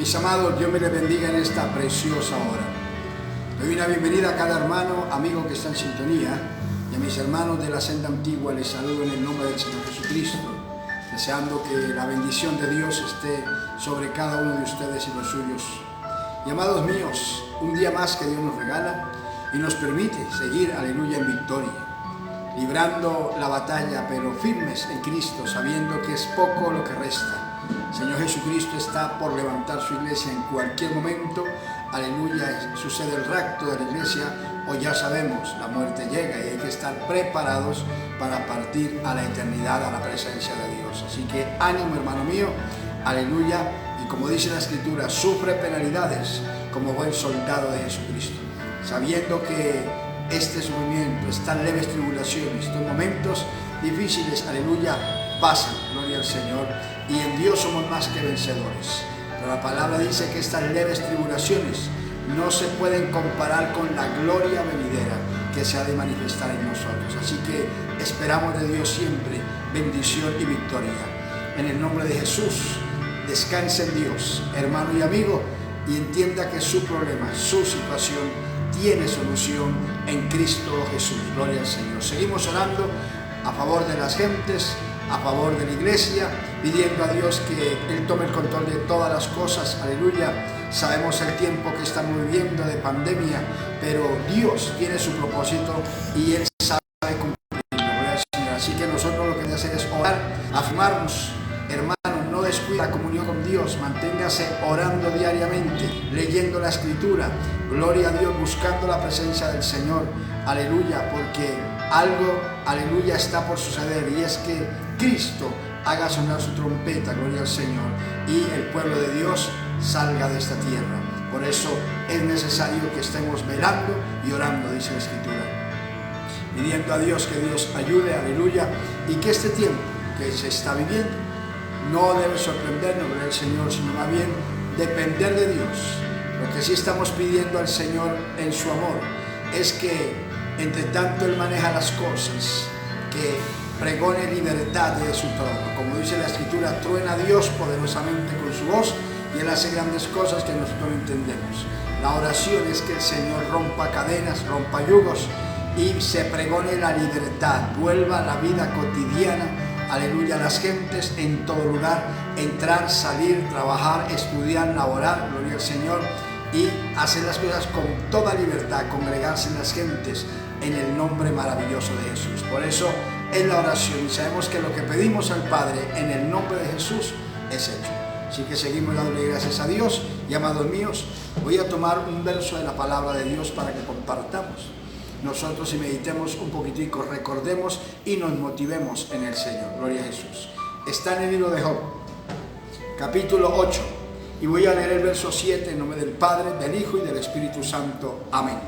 Mis amados, Dios me les bendiga en esta preciosa hora. Le doy una bienvenida a cada hermano, amigo que está en sintonía, y a mis hermanos de la senda antigua les saludo en el nombre del Señor Jesucristo, deseando que la bendición de Dios esté sobre cada uno de ustedes y los suyos. Y amados míos, un día más que Dios nos regala y nos permite seguir, aleluya, en victoria, librando la batalla, pero firmes en Cristo, sabiendo que es poco lo que resta. Señor Jesucristo está por levantar su iglesia en cualquier momento, aleluya, sucede el rapto de la iglesia, o ya sabemos, la muerte llega y hay que estar preparados para partir a la eternidad, a la presencia de Dios. Así que ánimo, hermano mío, aleluya, y como dice la Escritura, sufre penalidades como buen soldado de Jesucristo, sabiendo que este sufrimiento, estas leves tribulaciones, estos momentos difíciles, aleluya, pasan, gloria al Señor, y en Dios somos más que vencedores. Pero la palabra dice que estas leves tribulaciones no se pueden comparar con la gloria venidera que se ha de manifestar en nosotros. Así que esperamos de Dios siempre bendición y victoria. En el nombre de Jesús, descanse en Dios, hermano y amigo, y entienda que su problema, su situación, tiene solución en Cristo Jesús. Gloria al Señor. Seguimos orando a favor de las gentes, a favor de la iglesia, pidiendo a Dios que Él tome el control de todas las cosas, aleluya. Sabemos el tiempo que estamos viviendo de pandemia, pero Dios tiene su propósito y Él sabe cumplirlo. Así que nosotros lo que debemos hacer es orar, afirmarnos, hermanos, no descuide la comunión con Dios, manténgase orando diariamente, leyendo la Escritura, gloria a Dios, buscando la presencia del Señor, aleluya, porque algo, aleluya, está por suceder, y es que Cristo haga sonar su trompeta, gloria al Señor, y el pueblo de Dios salga de esta tierra. Por eso es necesario que estemos velando y orando, dice la Escritura, pidiendo a Dios que Dios ayude, aleluya, y que este tiempo que se está viviendo no debe sorprendernos, gloria al Señor, sino más bien depender de Dios. Lo que sí estamos pidiendo al Señor en su amor es que, entre tanto Él maneja las cosas, que pregone libertad de su trono. Como dice la Escritura, truena Dios poderosamente con su voz y Él hace grandes cosas que nosotros no entendemos. La oración es que el Señor rompa cadenas, rompa yugos y se pregone la libertad, vuelva a la vida cotidiana, aleluya, las gentes en todo lugar, entrar, salir, trabajar, estudiar, laborar, gloria al Señor, y hacer las cosas con toda libertad, congregarse en las gentes en el nombre maravilloso de Jesús. Por eso es la oración, y sabemos que lo que pedimos al Padre en el nombre de Jesús es hecho. Así que seguimos dándole gracias a Dios. Y amados míos, voy a tomar un verso de la palabra de Dios para que compartamos nosotros y meditemos un poquitico, recordemos y nos motivemos en el Señor. Gloria a Jesús. Está en el libro de Job, capítulo 8, y voy a leer el verso 7 en nombre del Padre, del Hijo y del Espíritu Santo. Amén.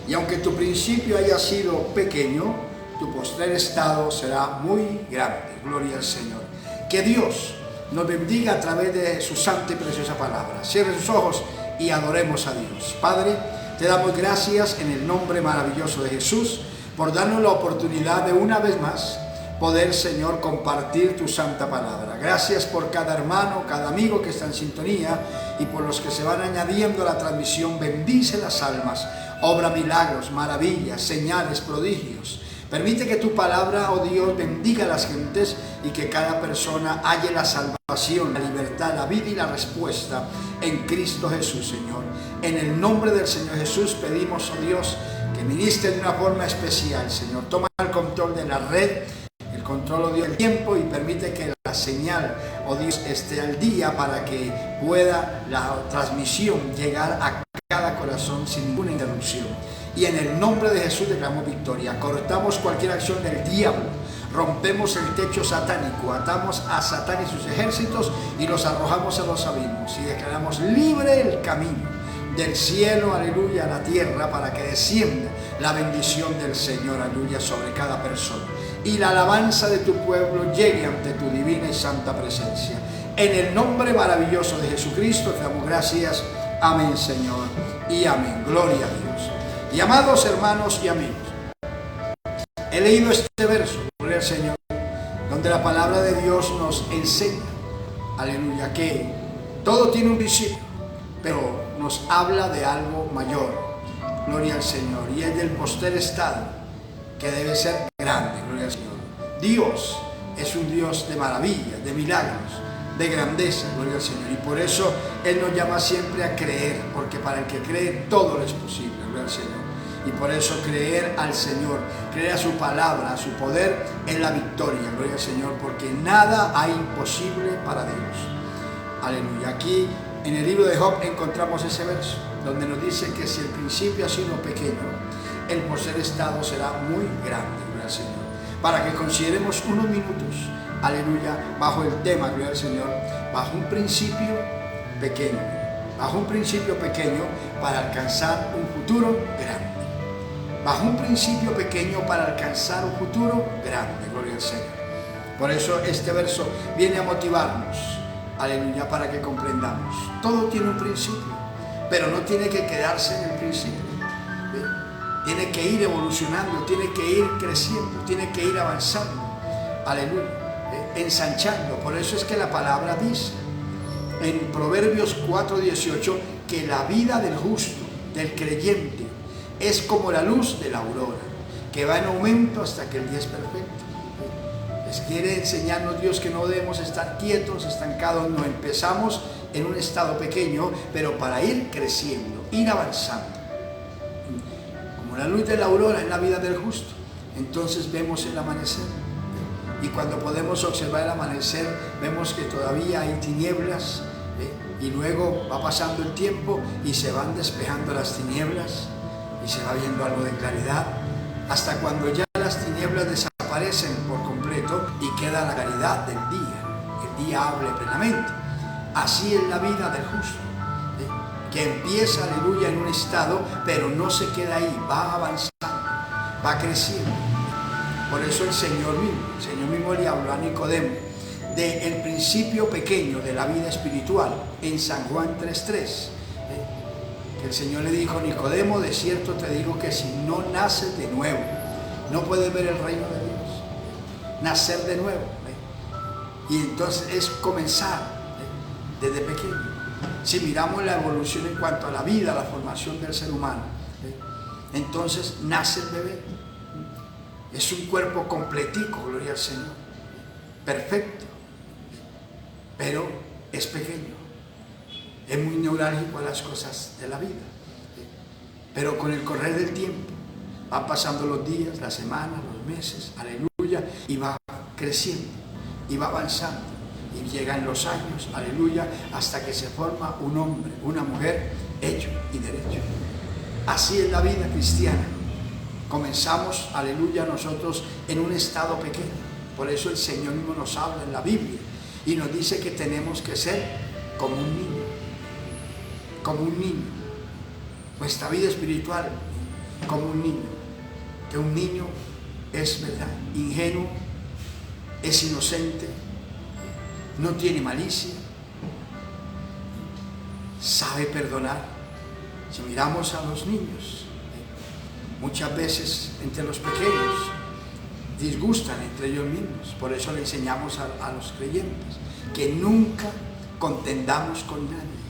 Y aunque tu principio haya sido pequeño, tu postrer estado será muy grande. Gloria al Señor. Que Dios nos bendiga a través de su santa y preciosa palabra. Cierre sus ojos y adoremos a Dios. Padre, te damos gracias en el nombre maravilloso de Jesús por darnos la oportunidad de una vez más poder, Señor, compartir tu santa palabra. Gracias por cada hermano, cada amigo que está en sintonía y por los que se van añadiendo a la transmisión. Bendice las almas, obra milagros, maravillas, señales, prodigios. Permite que tu palabra, oh Dios, bendiga a las gentes y que cada persona halle la salvación, la libertad, la vida y la respuesta en Cristo Jesús, Señor. En el nombre del Señor Jesús pedimos, oh Dios, que ministre de una forma especial, Señor. Toma el control de la red, el control, oh Dios, del tiempo, y permite que la señal, oh Dios, esté al día para que pueda la transmisión llegar a cada corazón sin ninguna interrupción. Y en el nombre de Jesús declaramos victoria. Cortamos cualquier acción del diablo, rompemos el techo satánico, atamos a Satán y sus ejércitos y los arrojamos a los abismos, y declaramos libre el camino del cielo, aleluya, a la tierra, para que descienda la bendición del Señor, aleluya, sobre cada persona, y la alabanza de tu pueblo llegue ante tu divina y santa presencia. En el nombre maravilloso de Jesucristo te damos gracias. Amén, Señor, y amén. Gloria a Dios. Y amados hermanos y amigos, he leído este verso, gloria al Señor, donde la palabra de Dios nos enseña, aleluya, que Todo tiene un principio, pero nos habla de algo mayor. Gloria al Señor. Y es del postrer estado, que debe ser grande. Gloria al Señor. Dios es un Dios de maravillas, de milagros, de grandeza. Gloria al Señor. Y por eso Él nos llama siempre a creer, porque para el que cree todo le es posible. Gloria al Señor. Y por eso creer al Señor, creer a su palabra, a su poder, es la victoria. Gloria al Señor, porque nada hay imposible para Dios. Aleluya. Aquí en el libro de Job encontramos ese verso, donde nos dice que si el principio ha sido pequeño, el postrer estado será muy grande. Gloria al Señor. Para que consideremos unos minutos, aleluya, bajo el tema, gloria al Señor, bajo un principio pequeño. Bajo un principio pequeño para alcanzar un futuro grande. Bajo un principio pequeño para alcanzar un futuro grande, gloria al Señor. Por eso este verso viene a motivarnos, aleluya, para que comprendamos. Todo tiene un principio, pero no tiene que quedarse en el principio. ¿Ve? Tiene que ir evolucionando, tiene que ir creciendo, tiene que ir avanzando, aleluya, ensanchando. Por eso es que la palabra dice en Proverbios 4:18 que la vida del justo, del creyente, es como la luz de la aurora, que va en aumento hasta que el día es perfecto. Les quiere enseñarnos Dios que no debemos estar quietos, estancados. No, empezamos en un estado pequeño, pero para ir creciendo, ir avanzando. Como la luz de la aurora en la vida del justo, entonces vemos el amanecer. Y cuando podemos observar el amanecer, vemos que todavía hay tinieblas, y luego va pasando el tiempo y se van despejando las tinieblas y se va viendo algo de claridad, hasta cuando ya las tinieblas desaparecen por completo y queda la claridad del día. El día hable plenamente. Así es la vida del justo, que empieza, aleluya, en un estado, pero no se queda ahí, va avanzando, va creciendo. Por eso el Señor mismo le habló a Nicodemo del principio pequeño de la vida espiritual en San Juan 3:3. El Señor le dijo: Nicodemo, de cierto te digo que si no naces de nuevo, no puedes ver el reino de Dios. Nacer de nuevo. Y entonces es comenzar desde pequeño. Si miramos la evolución en cuanto a la vida, la formación del ser humano, entonces nace el bebé. Es un cuerpo completico, gloria al Señor, perfecto, pero es pequeño. Es muy neurálgico a las cosas de la vida, pero con el correr del tiempo van pasando los días, las semanas, los meses, aleluya, y va creciendo y va avanzando y llegan los años, aleluya, hasta que se forma un hombre, una mujer hecho y derecho. Así es la vida cristiana. Comenzamos, aleluya, nosotros en un estado pequeño. Por eso el Señor mismo nos habla en la Biblia y nos dice que tenemos que ser como un niño. Como un niño. Nuestra vida espiritual como un niño. Que un niño es, ¿verdad?, ingenuo, es inocente, no tiene malicia, sabe perdonar. Si miramos a los niños, muchas veces entre los pequeños disgustan entre ellos mismos. Por eso le enseñamos a los creyentes que nunca contendamos con nadie,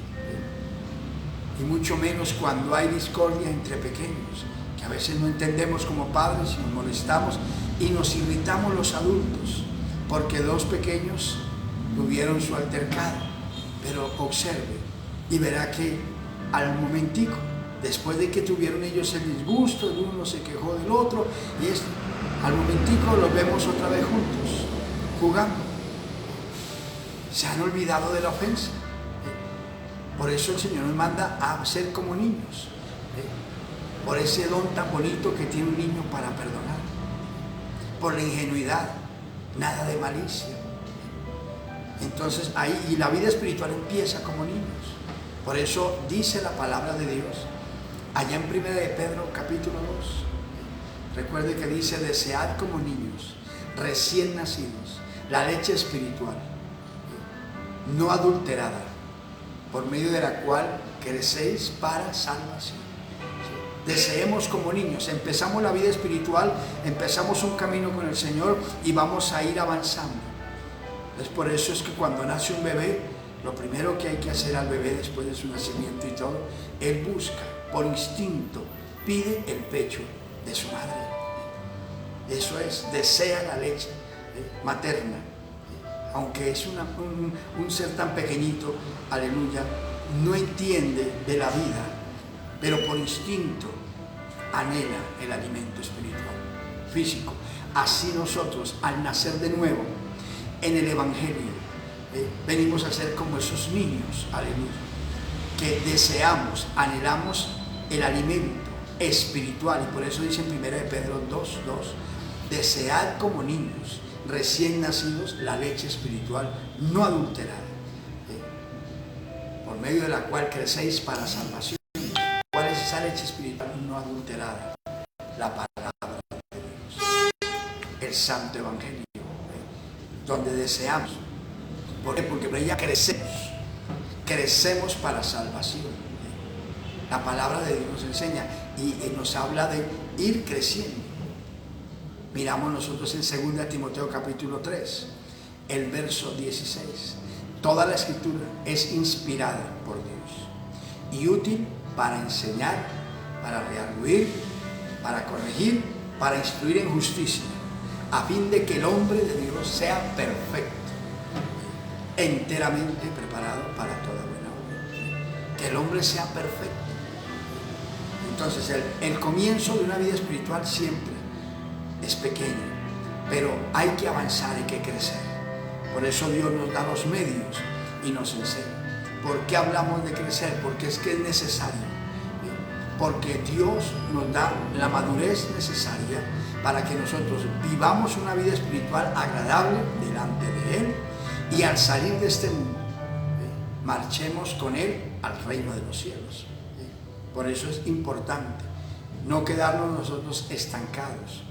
y mucho menos cuando hay discordia entre pequeños, que a veces no entendemos como padres y nos molestamos y nos irritamos los adultos porque dos pequeños tuvieron su altercado. Pero observe y verá que al momentico, después de que tuvieron ellos el disgusto, el uno se quejó del otro, y al momentico los vemos otra vez juntos, jugando. Se han olvidado de la ofensa. Por eso el Señor nos manda a ser como niños, por ese don tan bonito que tiene un niño para perdonar, por la ingenuidad, nada de malicia. Entonces ahí, y la vida espiritual empieza como niños. Por eso dice la palabra de Dios allá en 1 de Pedro capítulo 2. Recuerde que dice: desead como niños recién nacidos la leche espiritual, no adulterada, por medio de la cual crecéis para salvación. Deseemos como niños. Empezamos la vida espiritual, empezamos un camino con el Señor y vamos a ir avanzando. Por eso es que cuando nace un bebé, lo primero que hay que hacer al bebé después de su nacimiento y todo, él busca, por instinto, pide el pecho de su madre. Eso es, desea la leche materna. Aunque es un ser tan pequeñito, aleluya, no entiende de la vida, pero por instinto anhela el alimento espiritual, físico. Así nosotros, al nacer de nuevo en el Evangelio, venimos a ser como esos niños, aleluya, que deseamos, anhelamos el alimento espiritual. Y por eso dice en 1 Pedro 2:2, desead como niños recién nacidos la leche espiritual no adulterada, por medio de la cual crecéis para salvación. ¿Cuál es esa leche espiritual no adulterada? La palabra de Dios, el Santo Evangelio, donde deseamos. ¿Por qué? Porque por ella crecemos para salvación. La palabra de Dios nos enseña y nos habla de ir creciendo. Miramos nosotros en 2 Timoteo capítulo 3, el verso 16. Toda la escritura es inspirada por Dios y útil para enseñar, para redarguir, para corregir, para instruir en justicia, a fin de que el hombre de Dios sea perfecto, enteramente preparado para toda buena obra. Que el hombre sea perfecto. Entonces el comienzo de una vida espiritual siempre es pequeño, pero hay que avanzar, hay que crecer. Por eso Dios nos da los medios y nos enseña. ¿Por qué hablamos de crecer? Porque es que es necesario. Porque Dios nos da la madurez necesaria para que nosotros vivamos una vida espiritual agradable delante de Él y al salir de este mundo, marchemos con Él al reino de los cielos. Por eso es importante no quedarnos nosotros estancados,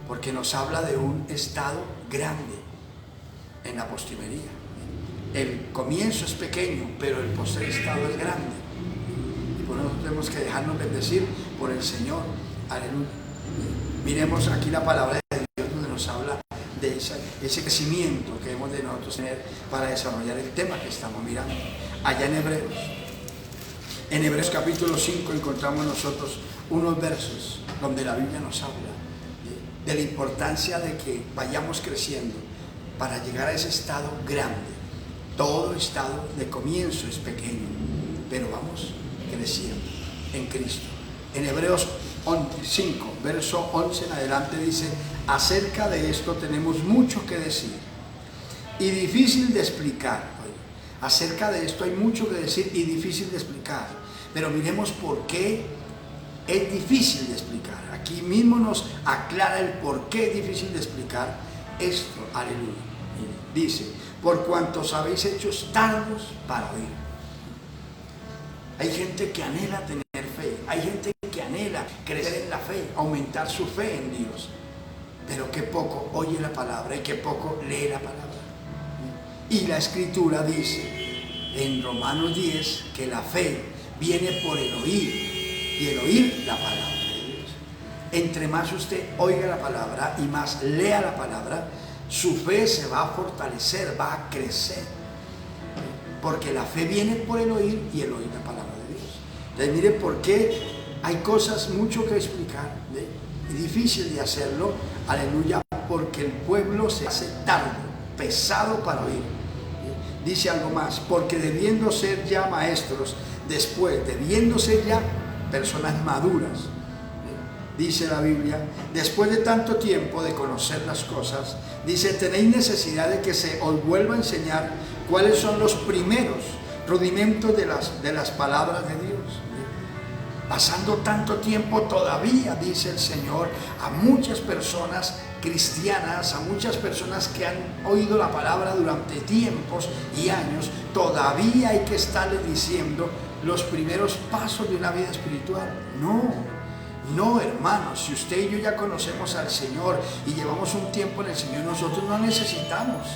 porque nos habla de un estado grande en la postrimería. El comienzo es pequeño, pero el postrer estado es grande. Y por eso tenemos que dejarnos bendecir por el Señor. Aleluya. Miremos aquí la palabra de Dios donde nos habla de ese crecimiento que hemos de nosotros tener para desarrollar el tema que estamos mirando. Allá en Hebreos capítulo 5 encontramos nosotros unos versos donde la Biblia nos habla de la importancia de que vayamos creciendo para llegar a ese estado grande. Todo estado de comienzo es pequeño, pero vamos creciendo en Cristo. En Hebreos 5, verso 11 en adelante dice: acerca de esto tenemos mucho que decir y difícil de explicar. Acerca de esto hay mucho que decir y difícil de explicar, pero miremos por qué es difícil de explicar. Aquí mismo nos aclara el por qué es difícil de explicar esto. Aleluya. Dice: por cuanto os habéis hecho tardos para oír. Hay gente que anhela tener fe, hay gente que anhela crecer en la fe, aumentar su fe en Dios, pero que poco oye la palabra y que poco lee la palabra. Y la Escritura dice en Romanos 10 que la fe viene por el oír y el oír la palabra de Dios. Entre más usted oiga la palabra y más lea la palabra, su fe se va a fortalecer, va a crecer, porque la fe viene por el oír y el oír la palabra de Dios. Entonces mire por qué hay cosas mucho que explicar, y difícil de hacerlo, aleluya, porque el pueblo se hace tardo, pesado para oír. Dice algo más: porque debiendo ser ya maestros, después debiendo ser ya personas maduras, dice la Biblia, después de tanto tiempo de conocer las cosas, dice: tenéis necesidad de que se os vuelva a enseñar cuáles son los primeros rudimentos de las palabras de Dios. Pasando tanto tiempo todavía, dice el Señor, a muchas personas cristianas, a muchas personas que han oído la palabra durante tiempos y años, todavía hay que estarles diciendo los primeros pasos de una vida espiritual. No, hermanos, si usted y yo ya conocemos al Señor y llevamos un tiempo en el Señor, nosotros no necesitamos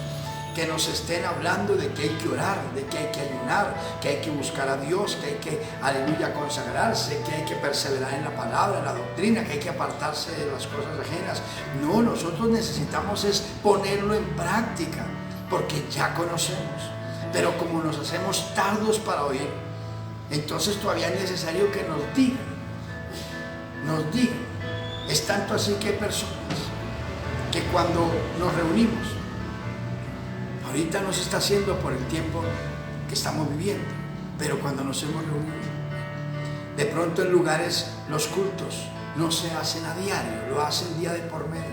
que nos estén hablando de que hay que orar, de que hay que ayunar, que hay que buscar a Dios, que hay que, aleluya, consagrarse, que hay que perseverar en la palabra, en la doctrina, que hay que apartarse de las cosas ajenas. No, nosotros necesitamos es ponerlo en práctica, porque ya conocemos. Pero como nos hacemos tardos para oír, entonces todavía es necesario que nos digan. Es tanto así que hay personas que cuando nos reunimos, ahorita no se está haciendo por el tiempo que estamos viviendo, pero cuando nos hemos reunido, de pronto en lugares los cultos no se hacen a diario, lo hacen día de por medio.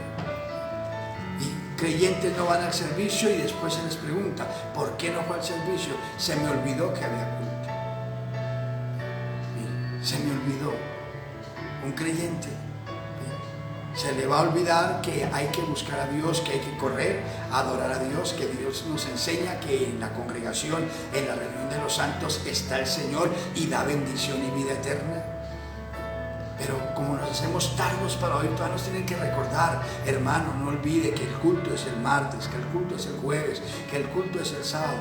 Y creyentes no van al servicio y después se les pregunta, ¿por qué no fue al servicio? Se me olvidó que había culto. Se me olvidó. Un creyente se le va a olvidar que hay que buscar a Dios, que hay que correr a adorar a Dios, que Dios nos enseña que en la congregación, en la reunión de los santos está el Señor y da bendición y vida eterna. Pero como nos hacemos tardos para oír, todavía nos tienen que recordar, hermano, no olvide que el culto es el martes, que el culto es el jueves, que el culto es el sábado.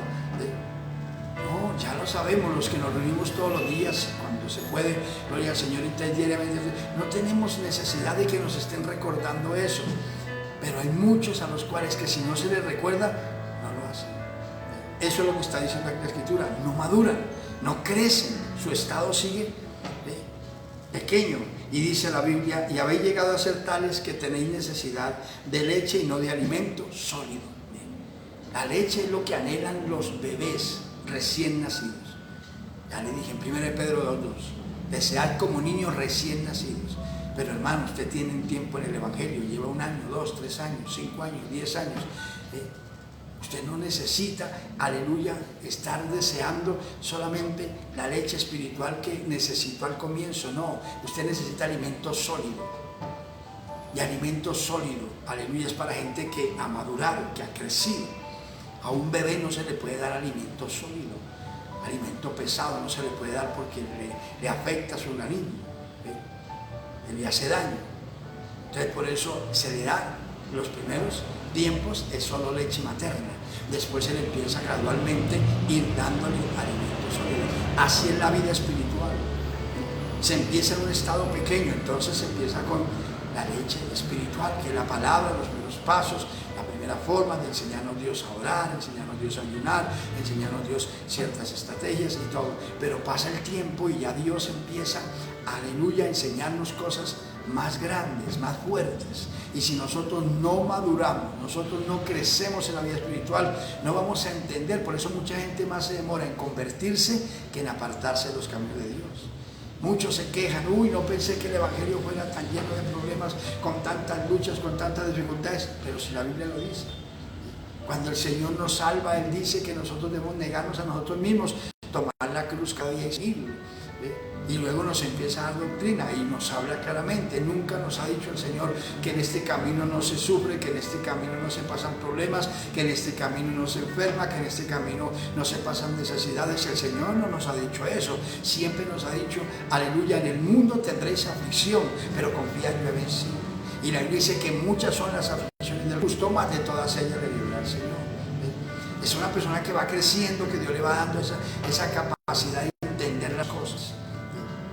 No, ya lo sabemos, los que nos reunimos todos los días, cuando se puede, gloria al Señor, y diariamente, no tenemos necesidad de que nos estén recordando eso. Pero hay muchos a los cuales que si no se les recuerda, no lo hacen. Eso es lo que está diciendo la Escritura, no maduran, no crecen, su estado sigue pequeño. Y dice la Biblia, y habéis llegado a ser tales que tenéis necesidad de leche y no de alimento sólido. La leche es lo que anhelan los bebés recién nacidos. Ya le dije en 1 Pedro 2:2, desead como niños recién nacidos. Pero hermano, usted tiene un tiempo en el Evangelio, lleva 1 año, 2, 3 años, 5 años, 10 años. Usted no necesita, aleluya, estar deseando solamente la leche espiritual que necesitó al comienzo. No, usted necesita alimento sólido. Y alimento sólido, aleluya, es para gente que ha madurado, que ha crecido. A un bebé no se le puede dar alimento sólido. Alimento pesado no se le puede dar porque le afecta a su organismo, le hace daño. Entonces por eso se le da los primeros tiempos es solo leche materna. Después se le empieza gradualmente ir dándole alimento sólido. Así es la vida espiritual. Se empieza en un estado pequeño, entonces se empieza con la leche espiritual, que es la palabra, los primeros pasos, la primera forma de enseñarnos Dios a orar, enseñarnos Dios a ayunar, enseñarnos Dios ciertas estrategias y todo. Pero pasa el tiempo y ya Dios empieza, aleluya, a enseñarnos cosas más grandes, más fuertes. Y si nosotros no maduramos, nosotros no crecemos en la vida espiritual, no vamos a entender. Por eso mucha gente más se demora en convertirse que en apartarse de los caminos de Dios. Muchos se quejan, uy, no pensé que el Evangelio fuera tan lleno de problemas, con tantas luchas, con tantas dificultades. Pero si la Biblia lo dice, cuando el Señor nos salva, Él dice que nosotros debemos negarnos a nosotros mismos, tomar la cruz cada día y seguirlo. Y luego nos empieza a dar doctrina y nos habla claramente. Nunca nos ha dicho el Señor que en este camino no se sufre, que en este camino no se pasan problemas, que en este camino no se enferma, que en este camino no se pasan necesidades. El Señor no nos ha dicho eso. Siempre nos ha dicho, aleluya, en el mundo tendréis aflicción, pero confiad, yo he vencido. Y la Biblia dice que muchas son las aflicciones del justo, más de todas ellas le libra el Señor. Es una persona que va creciendo, que Dios le va dando esa capacidad de entender las cosas.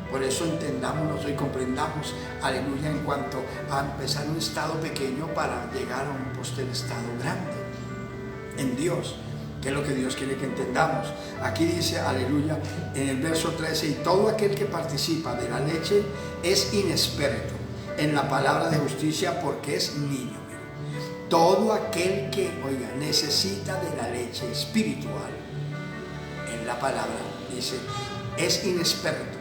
Por eso entendámonos y comprendamos, aleluya, en cuanto a empezar un estado pequeño para llegar a un posterior estado grande en Dios, que es lo que Dios quiere que entendamos. Aquí dice, aleluya, en el verso 13, y todo aquel que participa de la leche es inexperto en la palabra de justicia porque es niño. Todo aquel que, oiga, necesita de la leche espiritual en la palabra, dice, es inexperto.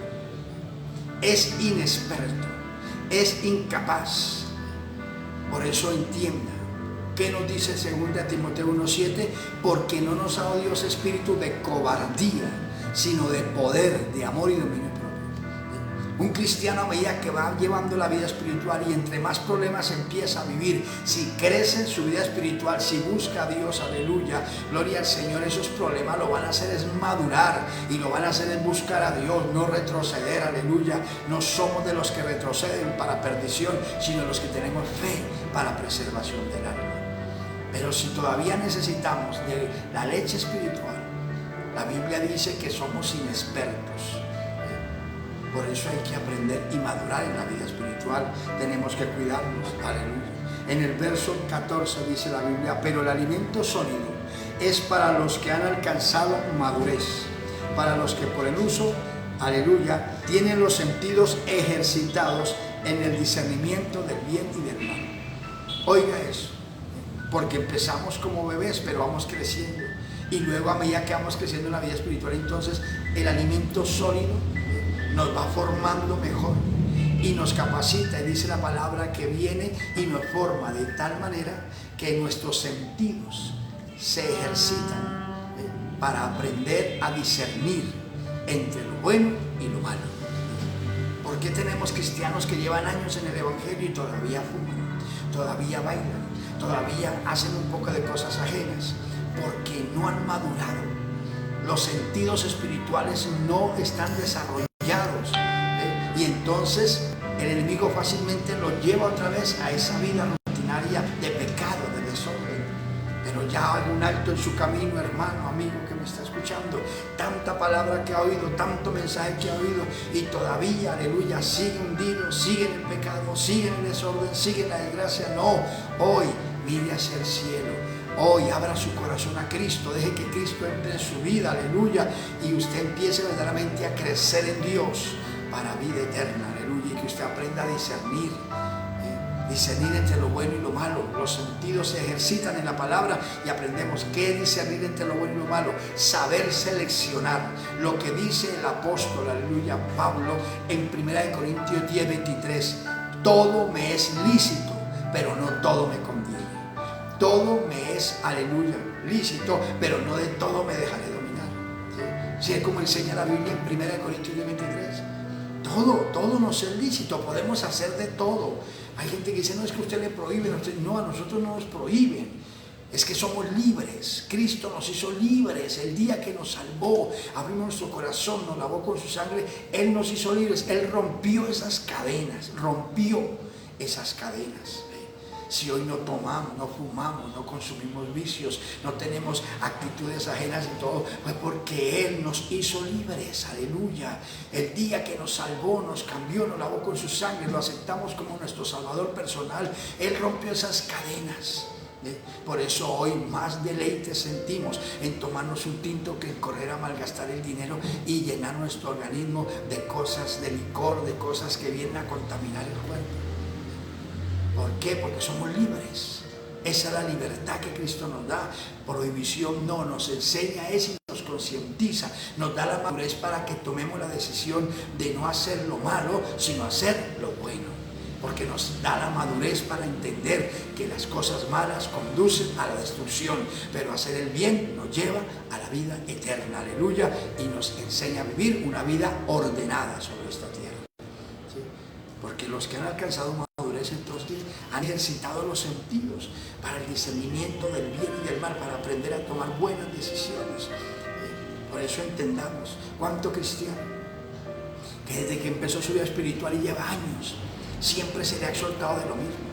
Es inexperto, es incapaz. Por eso entienda, ¿qué nos dice 2 Timoteo 1:7? Porque no nos ha dado Dios espíritu de cobardía, sino de poder, de amor y dominio propio. Un cristiano, a medida que va llevando la vida espiritual y entre más problemas empieza a vivir, si crece en su vida espiritual, si busca a Dios, aleluya, gloria al Señor, esos problemas lo van a hacer es madurar y lo van a hacer es buscar a Dios, no retroceder, aleluya. No somos de los que retroceden para perdición, sino los que tenemos fe para preservación del alma. Pero si todavía necesitamos de la leche espiritual, la Biblia dice que somos inexpertos. Por eso hay que aprender y madurar en la vida espiritual. Tenemos que cuidarnos, aleluya. En el verso 14 dice la Biblia, pero el alimento sólido es para los que han alcanzado madurez, para los que por el uso, aleluya, tienen los sentidos ejercitados en el discernimiento del bien y del mal. Oiga eso, porque empezamos como bebés, pero vamos creciendo. Y luego, a medida que vamos creciendo en la vida espiritual, entonces el alimento sólido nos va formando mejor y nos capacita. Y dice la palabra que viene y nos forma de tal manera que nuestros sentidos se ejercitan para aprender a discernir entre lo bueno y lo malo. ¿Por qué tenemos cristianos que llevan años en el evangelio y todavía fuman, todavía bailan, todavía hacen un poco de cosas ajenas? Porque no han madurado. Los sentidos espirituales no están desarrollados, y entonces el enemigo fácilmente los lleva otra vez a esa vida rutinaria de pecado, de desorden. Pero ya haga un alto en su camino, hermano, amigo que me está escuchando. Tanta palabra que ha oído, tanto mensaje que ha oído, y todavía, aleluya, sigue hundido, sigue en el pecado, sigue en el desorden, sigue en la desgracia. No, hoy mire hacia el cielo. Hoy abra su corazón a Cristo, deje que Cristo entre en su vida, aleluya, y usted empiece verdaderamente a crecer en Dios para vida eterna, aleluya, y que usted aprenda a discernir, discernir entre lo bueno y lo malo. Los sentidos se ejercitan en la palabra y aprendemos qué es discernir entre lo bueno y lo malo, saber seleccionar lo que dice el apóstol, aleluya, Pablo, en 1 Corintios 10:23, todo me es lícito, pero no todo me conviene. Todo me es, aleluya, lícito, pero no de todo me dejaré dominar. ¿Sí? Es como enseña la Biblia en 1 Corintios 10:23. Todo nos es lícito, podemos hacer de todo. Hay gente que dice, no, es que usted le prohíbe. No, a nosotros no nos prohíben. Es que somos libres. Cristo nos hizo libres. El día que nos salvó, abrió nuestro corazón, nos lavó con su sangre, Él nos hizo libres. Él rompió esas cadenas, Si hoy no tomamos, no fumamos, no consumimos vicios, no tenemos actitudes ajenas y todo, pues porque Él nos hizo libres, aleluya. El día que nos salvó, nos cambió, nos lavó con su sangre, lo aceptamos como nuestro Salvador personal, Él rompió esas cadenas. Por eso hoy más deleite sentimos en tomarnos un tinto que en correr a malgastar el dinero y llenar nuestro organismo de cosas, de licor, de cosas que vienen a contaminar el cuerpo. ¿Por qué? Porque somos libres. Esa es la libertad que Cristo nos da. Prohibición no, nos enseña eso y nos concientiza, nos da la madurez para que tomemos la decisión de no hacer lo malo, sino hacer lo bueno. Porque nos da la madurez para entender que las cosas malas conducen a la destrucción, pero hacer el bien nos lleva a la vida eterna, aleluya, y nos enseña a vivir una vida ordenada sobre esta tierra. ¿Sí? Porque los que han alcanzado madurez entonces han ejercitado los sentidos para el discernimiento del bien y del mal, para aprender a tomar buenas decisiones. Por eso entendamos cuánto cristiano que desde que empezó su vida espiritual y lleva años, siempre se le ha exhortado de lo mismo.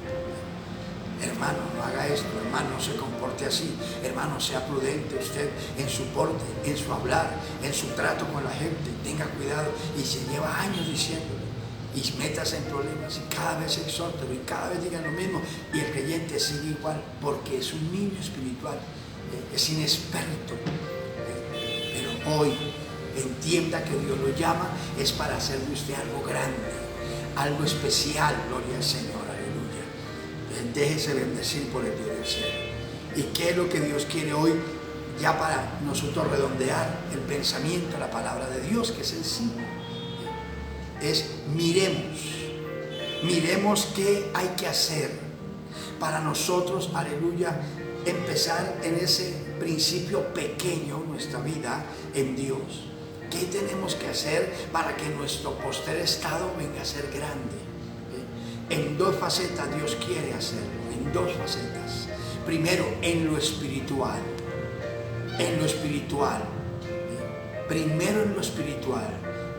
Hermano, no haga esto, hermano, no se comporte así, hermano, sea prudente usted en su porte, en su hablar, en su trato con la gente, tenga cuidado. Y se lleva años diciéndolo, y métase en problemas, y cada vez exhórtelo, y cada vez digan lo mismo, y el creyente sigue igual, porque es un niño espiritual, es inexperto, pero hoy entienda que Dios lo llama, es para hacer de usted algo grande, algo especial, gloria al Señor, aleluya. Déjese bendecir por el Dios del cielo. ¿Y qué es lo que Dios quiere hoy? Ya para nosotros redondear el pensamiento, la palabra de Dios, que es sencillo. Es miremos qué hay que hacer para nosotros, aleluya, empezar en ese principio pequeño, nuestra vida en Dios. ¿Qué tenemos que hacer para que nuestro postrer estado venga a ser grande? En dos facetas Dios quiere hacerlo, en dos facetas. Primero, en lo espiritual. Primero en lo espiritual.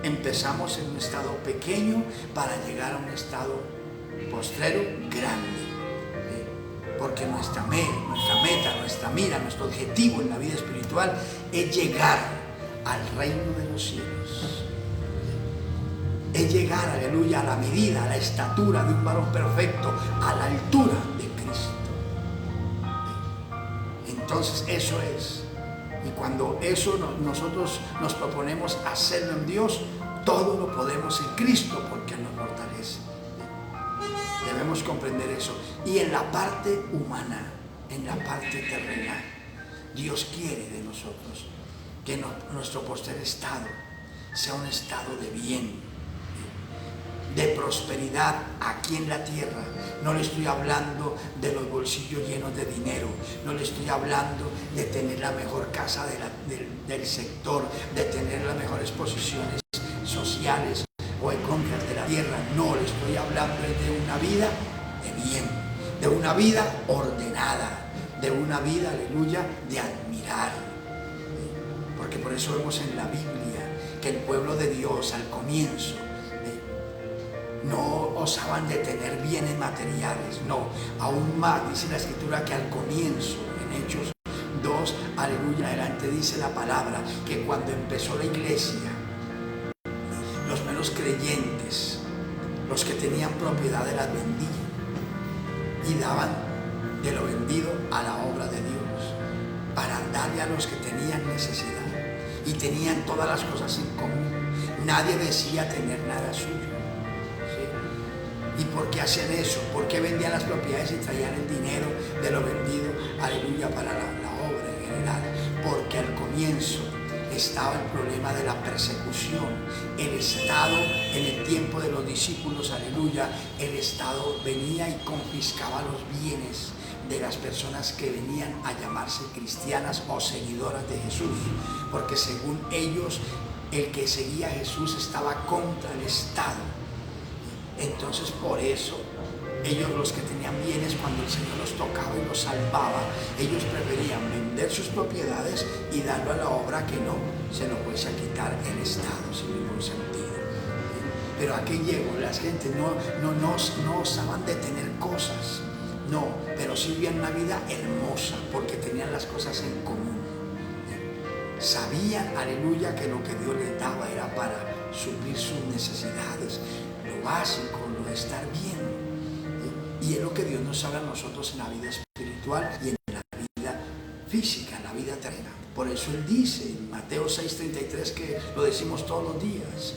Empezamos en un estado pequeño para llegar a un estado postrero grande. Porque nuestra meta, nuestra mira, nuestro objetivo en la vida espiritual es llegar al reino de los cielos. Es llegar, aleluya, a la medida, a la estatura de un varón perfecto, a la altura de Cristo. Entonces eso es. Y cuando eso nosotros nos proponemos hacerlo en Dios, todo lo podemos en Cristo porque Él nos fortalece. Debemos comprender eso. Y en la parte humana, en la parte terrenal, Dios quiere de nosotros que nuestro postrer estado sea un estado de bien, de prosperidad aquí en la tierra. No le estoy hablando de los bolsillos llenos de dinero, no le estoy hablando de tener la mejor casa del sector, de tener las mejores posiciones sociales o económicas de la tierra. No, le estoy hablando de una vida de bien, de una vida ordenada, de una vida, aleluya, de admirar. Porque por eso vemos en la Biblia que el pueblo de Dios al comienzo no osaban de tener bienes materiales, no, aún más dice la Escritura que al comienzo, en Hechos 2, aleluya, adelante dice la palabra, que cuando empezó la iglesia, los menos creyentes, los que tenían propiedades las vendían y daban de lo vendido a la obra de Dios, para darle a los que tenían necesidad, y tenían todas las cosas en común. Nadie decía tener nada suyo. ¿Y por qué hacían eso? ¿Por qué vendían las propiedades y traían el dinero de lo vendido, aleluya, para la obra en general? Porque al comienzo estaba el problema de la persecución. El Estado, en el tiempo de los discípulos, aleluya, el Estado venía y confiscaba los bienes de las personas que venían a llamarse cristianas o seguidoras de Jesús. Porque según ellos, el que seguía a Jesús estaba contra el Estado. Entonces por eso ellos, los que tenían bienes, cuando el Señor los tocaba y los salvaba, ellos preferían vender sus propiedades y darlo a la obra, que no se lo fuese a quitar el Estado sin ningún sentido. Pero aquí llegó, las gentes no osaban de tener cosas, no, pero sí vivían una vida hermosa porque tenían las cosas en común. Sabían, aleluya, que lo que Dios les daba era para suplir sus necesidades, lo básico, lo de estar bien. Y es lo que Dios nos habla a nosotros en la vida espiritual y en la vida física, en la vida terrena. Por eso Él dice en Mateo 6:33, que lo decimos todos los días,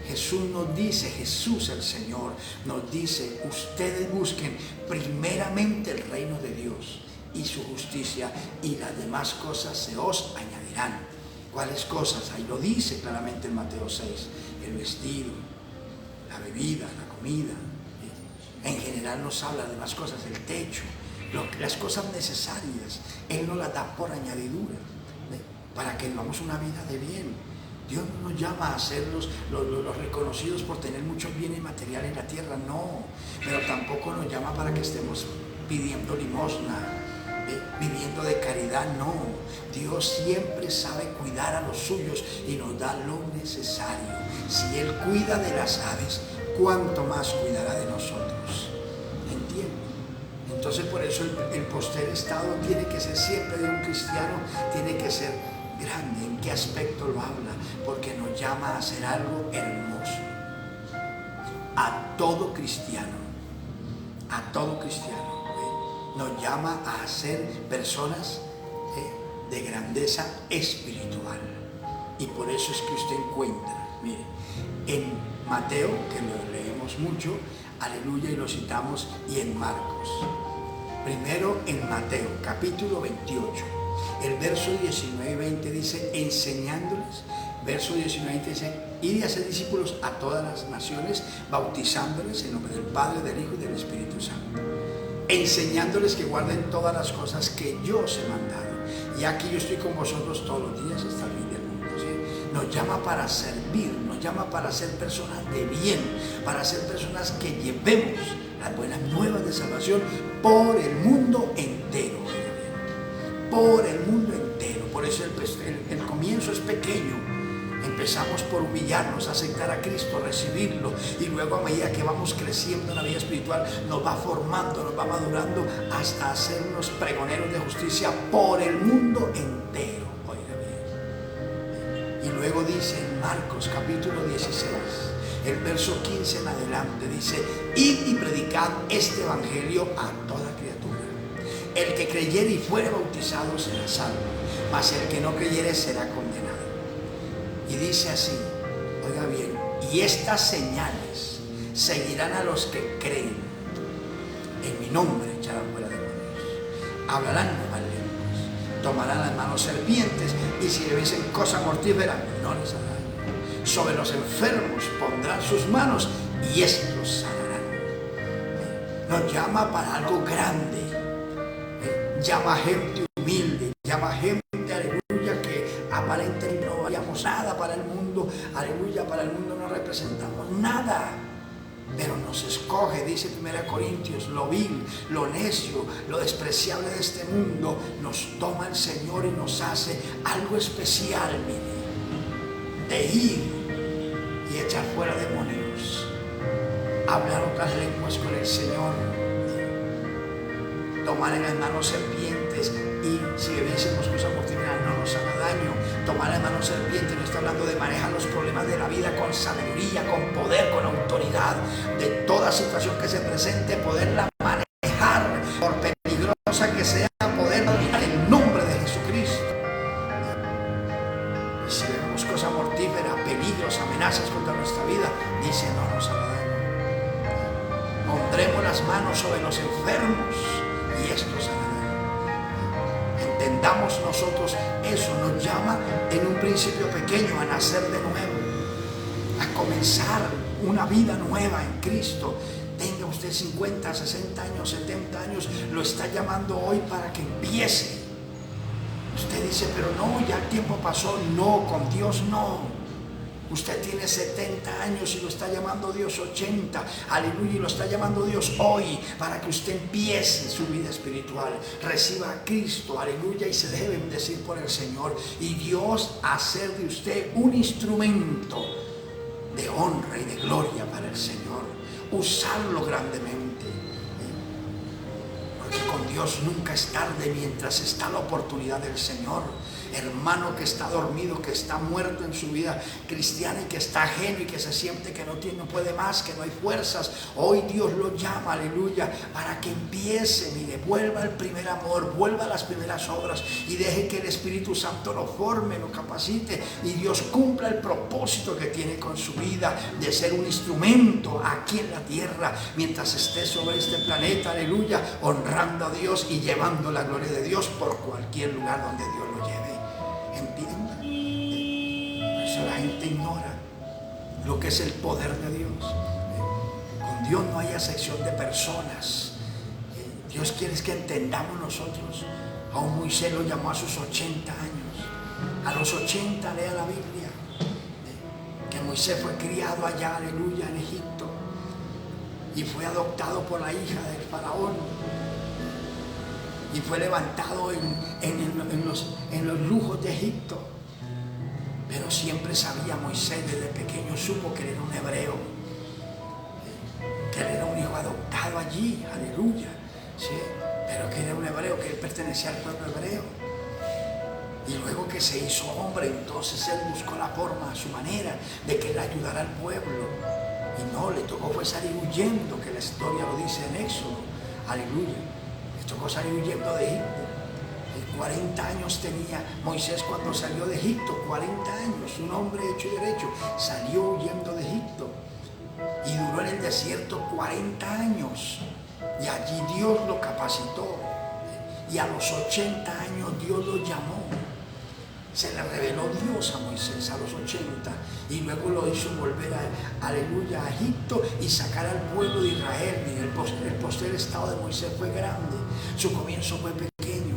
Jesús nos dice, Jesús el Señor nos dice: ustedes busquen primeramente el reino de Dios y su justicia, y las demás cosas se os añadirán. ¿Cuáles cosas? Ahí lo dice claramente en Mateo 6, el vestido, la bebida, la comida. En general nos habla de más cosas, el techo, las cosas necesarias. Él nos las da por añadidura, para que vivamos una vida de bien. Dios no nos llama a ser los reconocidos por tener muchos bienes materiales en la tierra, no. Pero tampoco nos llama para que estemos pidiendo limosna, viviendo de caridad, no. Dios siempre sabe cuidar a los suyos y nos da lo necesario. Si Él cuida de las aves, ¿cuánto más cuidará de nosotros? ¿Entienden? Entonces por eso el postrer estado tiene que ser siempre de un cristiano, tiene que ser grande. ¿En qué aspecto lo habla? Porque nos llama a hacer algo hermoso. A todo cristiano, nos llama a ser personas de grandeza espiritual. Y por eso es que usted encuentra, mire, en Mateo, que lo leemos mucho, aleluya, y lo citamos, y en Marcos. Primero en Mateo, capítulo 28, el verso 19 y 20 dice, enseñándoles, verso 19 y 20 dice, id y hacer discípulos a todas las naciones, bautizándoles en nombre del Padre, del Hijo y del Espíritu Santo, enseñándoles que guarden todas las cosas que yo os he mandado. Y aquí yo estoy con vosotros todos los días hasta el fin del mundo. ¿Sí? Nos llama para servir, nos llama para ser personas de bien, para ser personas que llevemos las buenas nuevas de salvación por el mundo entero. Por el mundo entero. Por eso el comienzo es pequeño. Empezamos por humillarnos, aceptar a Cristo, recibirlo, y luego a medida que vamos creciendo en la vida espiritual nos va formando, nos va madurando hasta hacernos pregoneros de justicia por el mundo entero. Oiga bien. Y luego dice en Marcos capítulo 16, el verso 15 en adelante, dice, id y predicad este evangelio a toda criatura. El que creyere y fuere bautizado será salvo, mas el que no creyere será condenado. Y dice así, oiga bien, y estas señales seguirán a los que creen. En mi nombre echarán fuera demonios, hablarán nuevas lenguas, tomarán las manos serpientes, y si bebiesen cosa mortífera no les hará daño. Sobre los enfermos pondrán sus manos y estos sanarán. Nos llama para algo grande. Llama a gente humilde, llama a gente, aleluya, que aparentemente no vayamos nada para el mundo, aleluya, para el mundo no representamos nada, pero nos escoge, dice 1 Corintios, lo vil, lo necio, lo despreciable de este mundo, nos toma el Señor y nos hace algo especial, mire, de ir y echar fuera demonios, hablar otras lenguas con el Señor, tomar en las manos serpientes, y si bebiésemos cosas mortíferas no nos hará daño. Tomar en las manos serpientes no está hablando de manejar los problemas de la vida con sabiduría, con poder, con autoridad, de toda situación que se presente, poderla manejar, por peligrosa que sea, poder dominar el nombre de Jesucristo. Y si vemos cosas mortíferas, peligros, amenazas contra nuestra vida, dice no nos hará daño. Pondremos las manos sobre los enfermos y estos sanarán. Entendamos nosotros eso, nos llama en un principio pequeño a nacer de nuevo, a comenzar una vida nueva en Cristo. Tenga usted 50, 60 años, 70 años, lo está llamando hoy para que empiece. Usted dice, pero no, ya el tiempo pasó. No, con Dios no. Usted tiene 70 años y lo está llamando Dios 80, aleluya, y lo está llamando Dios hoy para que usted empiece su vida espiritual, reciba a Cristo, aleluya, y se deje bendecir por el Señor, y Dios hacer de usted un instrumento de honra y de gloria para el Señor, usarlo grandemente, porque con Dios nunca es tarde mientras está la oportunidad del Señor. Hermano que está dormido, que está muerto en su vida cristiana y que está ajeno y que se siente que no puede más, que no hay fuerzas, hoy Dios lo llama, aleluya, para que empiece, mire, vuelva al primer amor, vuelva a las primeras obras y deje que el Espíritu Santo lo forme, lo capacite y Dios cumpla el propósito que tiene con su vida de ser un instrumento aquí en la tierra mientras esté sobre este planeta, aleluya, honrando a Dios y llevando la gloria de Dios por cualquier lugar donde Dios lo lleve. ¿Entienden? Por eso la gente ignora lo que es el poder de Dios. Con Dios no hay acepción de personas. Dios quiere que entendamos nosotros. A un Moisés lo llamó a sus 80 años. A los 80 lea la Biblia. Que Moisés fue criado allá, aleluya, en Egipto. Y fue adoptado por la hija del faraón. Y fue levantado en los lujos de Egipto. Pero siempre sabía Moisés, desde pequeño supo que él era un hebreo, que él era un hijo adoptado allí, aleluya, ¿sí? Pero que era un hebreo, que él pertenecía al pueblo hebreo. Y luego que se hizo hombre, entonces él buscó la forma, su manera, de que él ayudara al pueblo. Y no, le tocó fue salir huyendo, que la historia lo dice en Éxodo, aleluya. Tocó salir huyendo de Egipto. 40 años tenía Moisés cuando salió de Egipto, 40 años, un hombre hecho y derecho, salió huyendo de Egipto y duró en el desierto 40 años y allí Dios lo capacitó y a los 80 años Dios lo llamó. Se le reveló Dios a Moisés a los 80 y luego lo hizo volver aleluya, a Egipto y sacar al pueblo de Israel. Mire, el posterior estado de Moisés fue grande, su comienzo fue pequeño.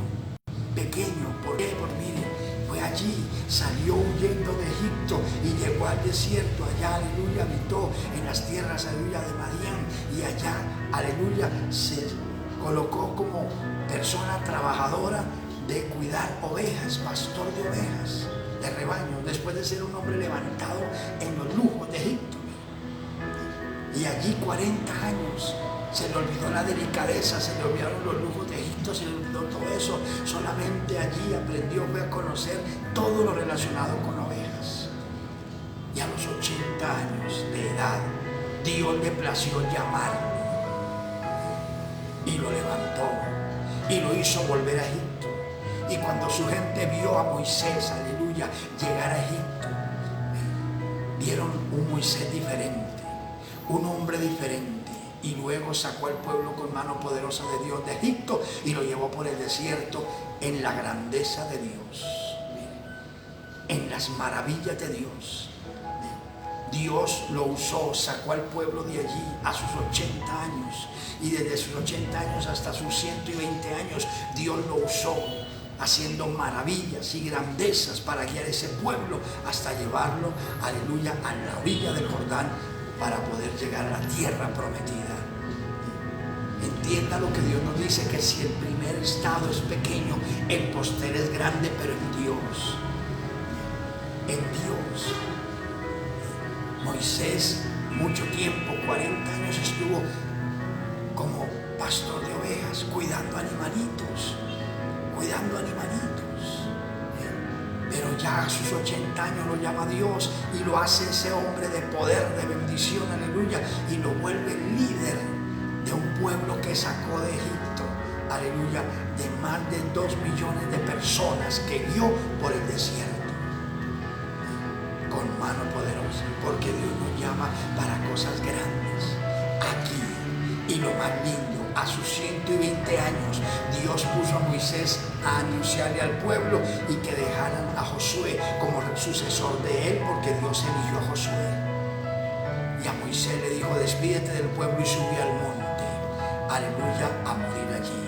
¿Por qué? Porque mire, fue allí, salió huyendo de Egipto y llegó al desierto, allá, aleluya, habitó en las tierras, aleluya, de Madián y allá, aleluya, se colocó como persona trabajadora de cuidar ovejas, pastor de ovejas, de rebaño, después de ser un hombre levantado en los lujos de Egipto. Y allí 40 años, se le olvidó la delicadeza, se le olvidaron los lujos de Egipto, se le olvidó todo eso, solamente allí aprendió, fue a conocer todo lo relacionado con ovejas. Y a los 80 años de edad, Dios le plació llamarlo y lo levantó. y lo hizo volver a Egipto. Y cuando su gente vio a Moisés, aleluya, llegar a Egipto, vieron un Moisés diferente, un hombre diferente. Y luego sacó al pueblo con mano poderosa de Dios de Egipto y lo llevó por el desierto en la grandeza de Dios, en las maravillas de Dios. Dios lo usó, sacó al pueblo de allí a sus 80 años. Y desde sus 80 años hasta sus 120 años, Dios lo usó haciendo maravillas y grandezas para guiar ese pueblo hasta llevarlo, aleluya, a la orilla del Jordán para poder llegar a la tierra prometida. Entienda lo que Dios nos dice, que si el primer estado es pequeño, el posterior es grande, pero en Dios. En Dios. Moisés mucho tiempo, 40 años estuvo como pastor de ovejas, cuidando animalitos. Pero ya a sus 80 años lo llama Dios y lo hace ese hombre de poder, de bendición, aleluya, y lo vuelve líder de un pueblo que sacó de Egipto, aleluya, de más de 2 millones de personas que guió por el desierto con mano poderosa, porque Dios nos llama para cosas grandes aquí. Y lo más lindo, a sus 120 años, Dios puso a Moisés a anunciarle al pueblo y que dejaran a Josué como sucesor de él, porque Dios eligió a Josué. Y a Moisés le dijo: despídete del pueblo y sube al monte, aleluya, a morir allí.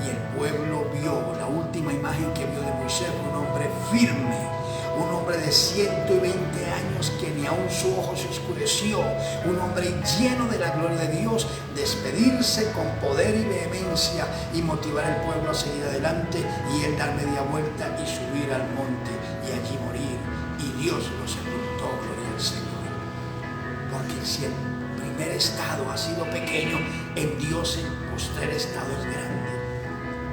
Y el pueblo vio, la última imagen que vio de Moisés, un hombre firme, un hombre de 120 años que ni aun su ojo se oscureció, un hombre lleno de la gloria de Dios, despedirse con poder y vehemencia y motivar al pueblo a seguir adelante, y él dar media vuelta y subir al monte y allí morir. Y Dios lo sepultó, gloria al Señor. Porque si el primer estado ha sido pequeño, en Dios el postrer estado es grande.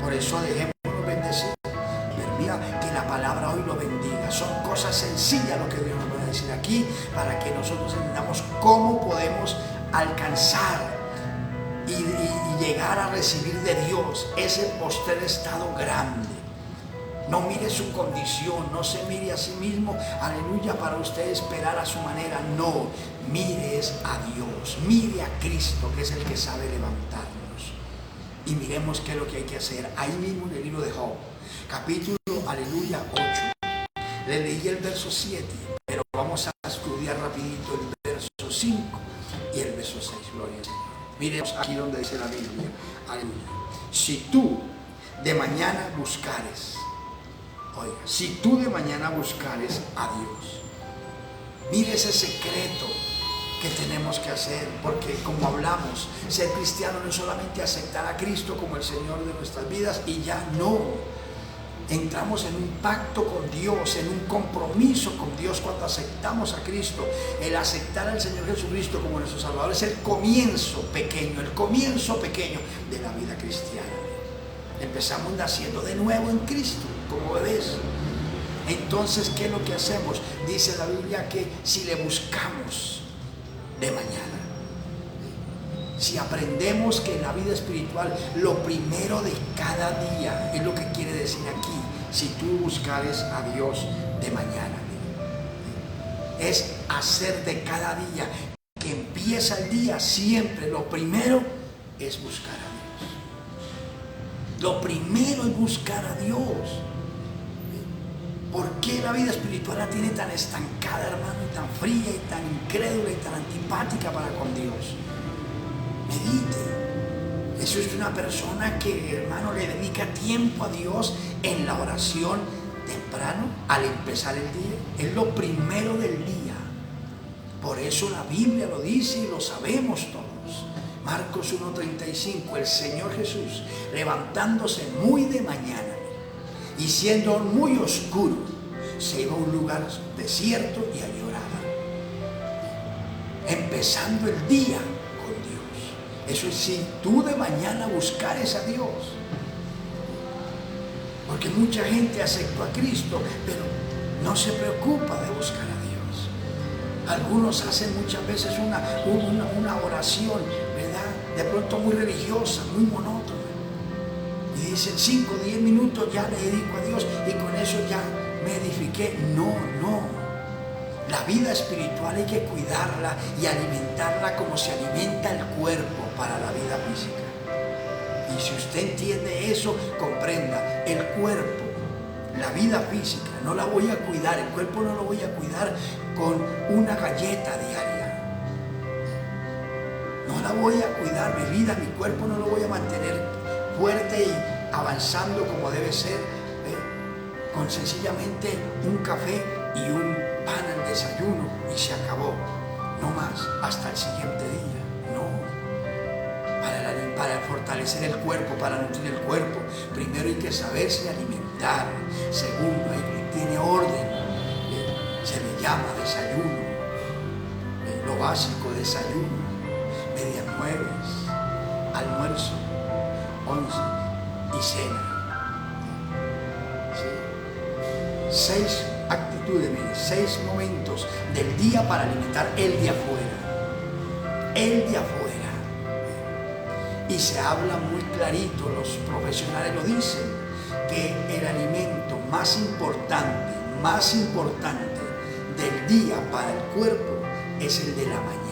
Por eso dejémonos bendecir. Permita que la palabra hoy lo bendiga. Son cosas sencillas lo que Dios nos va a decir aquí, para que nosotros entendamos cómo podemos alcanzar y llegar a recibir de Dios ese postrer estado grande. No mire su condición, no se mire a sí mismo, aleluya, para usted esperar a su manera. No, mire a Dios, mire a Cristo, que es el que sabe levantarnos. Y miremos qué es lo que hay que hacer. Ahí mismo en el libro de Job, capítulo, aleluya, 8. Le leí el verso 7, pero vamos a estudiar rapidito el verso 5 y el verso 6, gloria al Señor. Miremos aquí donde dice la Biblia, aleluya. Si tú de mañana buscares, oiga, si tú de mañana buscares a Dios, mire ese secreto que tenemos que hacer, porque como hablamos, ser cristiano no es solamente aceptar a Cristo como el Señor de nuestras vidas y ya no. Entramos en un pacto con Dios, en un compromiso con Dios cuando aceptamos a Cristo. El aceptar al Señor Jesucristo como nuestro Salvador es el comienzo pequeño de la vida cristiana. Empezamos naciendo de nuevo en Cristo, como bebés. Entonces, ¿qué es lo que hacemos? Dice la Biblia que si le buscamos de mañana, si aprendemos que en la vida espiritual lo primero de cada día es lo que quiere decir aquí, si tú buscares a Dios de mañana, es hacer de cada día que empieza el día siempre, lo primero es buscar a Dios. Lo primero es buscar a Dios. ¿Por qué la vida espiritual la tiene tan estancada, hermano, y tan fría y tan incrédula y tan antipática para con Dios? Medite. Eso es una persona que, hermano, le dedica tiempo a Dios en la oración temprano, al empezar el día. Es lo primero del día. Por eso la Biblia lo dice y lo sabemos todos. Marcos 1:35, el Señor Jesús, levantándose muy de mañana y siendo muy oscuro, se iba a un lugar desierto y allí oraba. Empezando el día. Eso es si tú de mañana buscares a Dios. Porque mucha gente aceptó a Cristo, pero no se preocupa de buscar a Dios. Algunos hacen muchas veces una oración, ¿verdad? De pronto muy religiosa, muy monótona. dicen 5 o 10 minutos ya le dedico a Dios y con eso ya me edifiqué. No. La vida espiritual hay que cuidarla y alimentarla como se alimenta el cuerpo para la vida física. Y si usted entiende eso, comprenda, el cuerpo, la vida física, no la voy a cuidar, el cuerpo no lo voy a cuidar con una galleta diaria. No la voy a cuidar, mi vida, mi cuerpo no lo voy a mantener fuerte y avanzando como debe ser, con sencillamente un café y un pan al desayuno y se acabó. No más, hasta el siguiente día. No. Para fortalecer el cuerpo, para nutrir el cuerpo, primero hay que saberse alimentar. Segundo, tiene orden. Se le llama desayuno. Lo básico, desayuno. Medias 9, almuerzo, 11 y cena. ¿Sí? 6 actitudes, mire, 6 momentos del día para alimentar el de afuera. El de afuera. Y se habla muy clarito, los profesionales lo dicen, que el alimento más importante del día para el cuerpo es el de la mañana.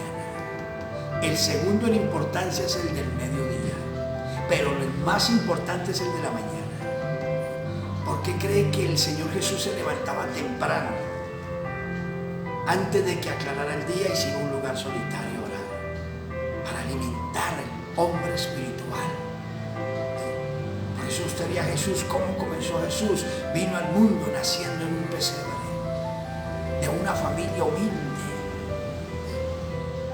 El segundo en importancia es el del mediodía, pero el más importante es el de la mañana. ¿Por qué cree que el Señor Jesús se levantaba temprano? Antes de que aclarara el día y se iba a un lugar solitario a orar, para alimentar el hombre espiritual. Por eso usted ve a Jesús, cómo comenzó Jesús. Vino al mundo naciendo en un pesebre, de una familia humilde,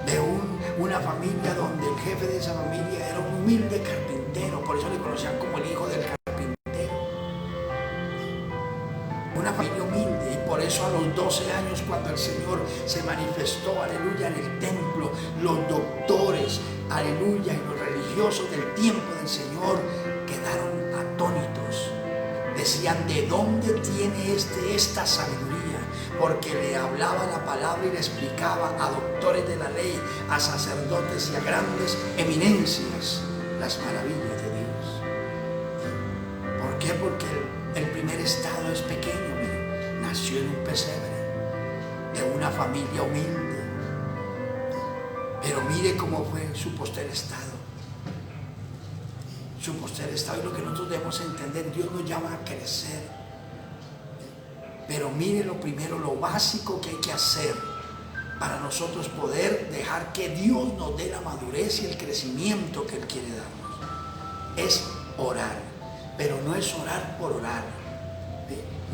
de una familia donde el jefe de esa familia era un humilde carpintero, por eso le conocían como el hijo del carpintero. Una familia humilde, y por eso a los 12 años, cuando el Señor se manifestó, aleluya, en el templo, los doctores, aleluya, y los religiosos del tiempo del Señor quedaron atónitos. Decían, ¿de dónde tiene esta sabiduría? Porque le hablaba la palabra y le explicaba a doctores de la ley, a sacerdotes y a grandes eminencias las maravillas de Dios. ¿Por qué? Porque el primer estado es pequeño, mire, nació en un pesebre, de una familia humilde. Pero mire cómo fue su poster estado. Su poster estado es lo que nosotros debemos entender. Dios nos llama a crecer. Pero mire lo primero, lo básico que hay que hacer para nosotros poder dejar que Dios nos dé la madurez y el crecimiento que Él quiere darnos. Es orar. Pero no es orar por orar.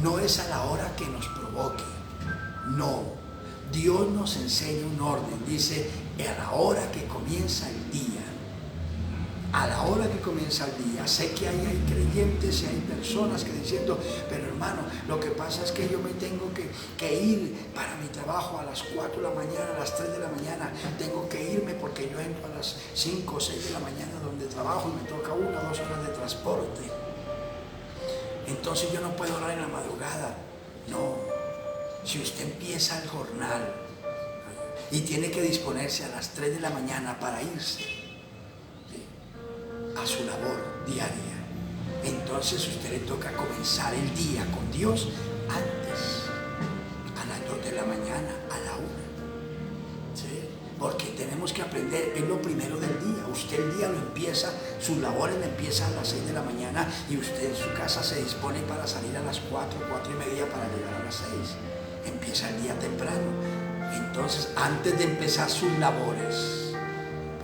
No es a la hora que nos provoque. No. Dios nos enseña un orden. Dice, a la hora que comienza el día. A la hora que comienza el día. Sé que hay creyentes y hay personas que diciendo, pero hermano, lo que pasa es que yo me tengo que ir para mi trabajo a las 4 de la mañana, a las 3 de la mañana. Tengo que irme porque yo entro a las 5 o 6 de la mañana donde trabajo y me toca 1 o 2 horas de transporte. Entonces yo no puedo orar en la madrugada. No. Si usted empieza el jornal y tiene que disponerse a las 3 de la mañana para irse a su labor diaria, entonces usted le toca comenzar el día con Dios antes, a las 2 de la mañana, a la 1. ¿Sí? Porque tenemos que aprender, es lo primero del día. Usted el día lo empieza, sus labores lo empiezan a las 6 de la mañana y usted en su casa se dispone para salir a las 4, 4 y media para llegar a las 6. Empieza el día temprano. Entonces, antes de empezar sus labores,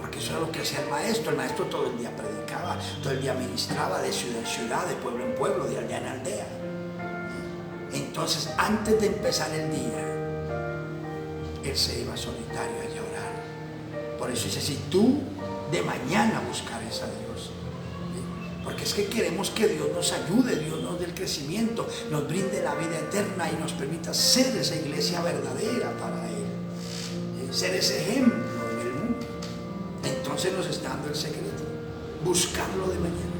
porque eso era lo que hacía el maestro todo el día predicaba, todo el día ministraba de ciudad en ciudad, de pueblo en pueblo, de aldea en aldea. Entonces, antes de empezar el día, él se iba solitario a orar. Por eso dice, si tú de mañana buscares a Dios, porque es que queremos que Dios nos ayude, Dios nos dé el crecimiento, nos brinde la vida eterna y nos permita ser esa iglesia verdadera para Él, ser ese ejemplo en el mundo. Entonces nos está dando el secreto, buscarlo de mañana,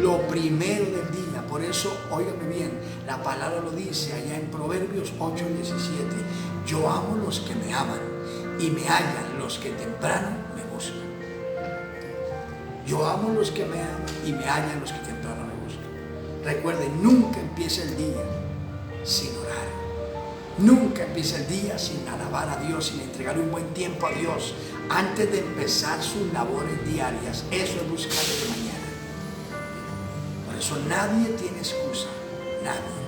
lo primero del día. Por eso, óigame bien, la palabra lo dice allá en Proverbios 8:17, yo amo los que me aman y me hallan los que temprano me buscan. Yo amo los que me aman y me hallan los que temprano me buscan. Recuerden, nunca empieza el día sin orar. Nunca empieza el día sin alabar a Dios, sin entregar un buen tiempo a Dios antes de empezar sus labores diarias. Eso es buscarle de mañana. Por eso nadie tiene excusa, nadie.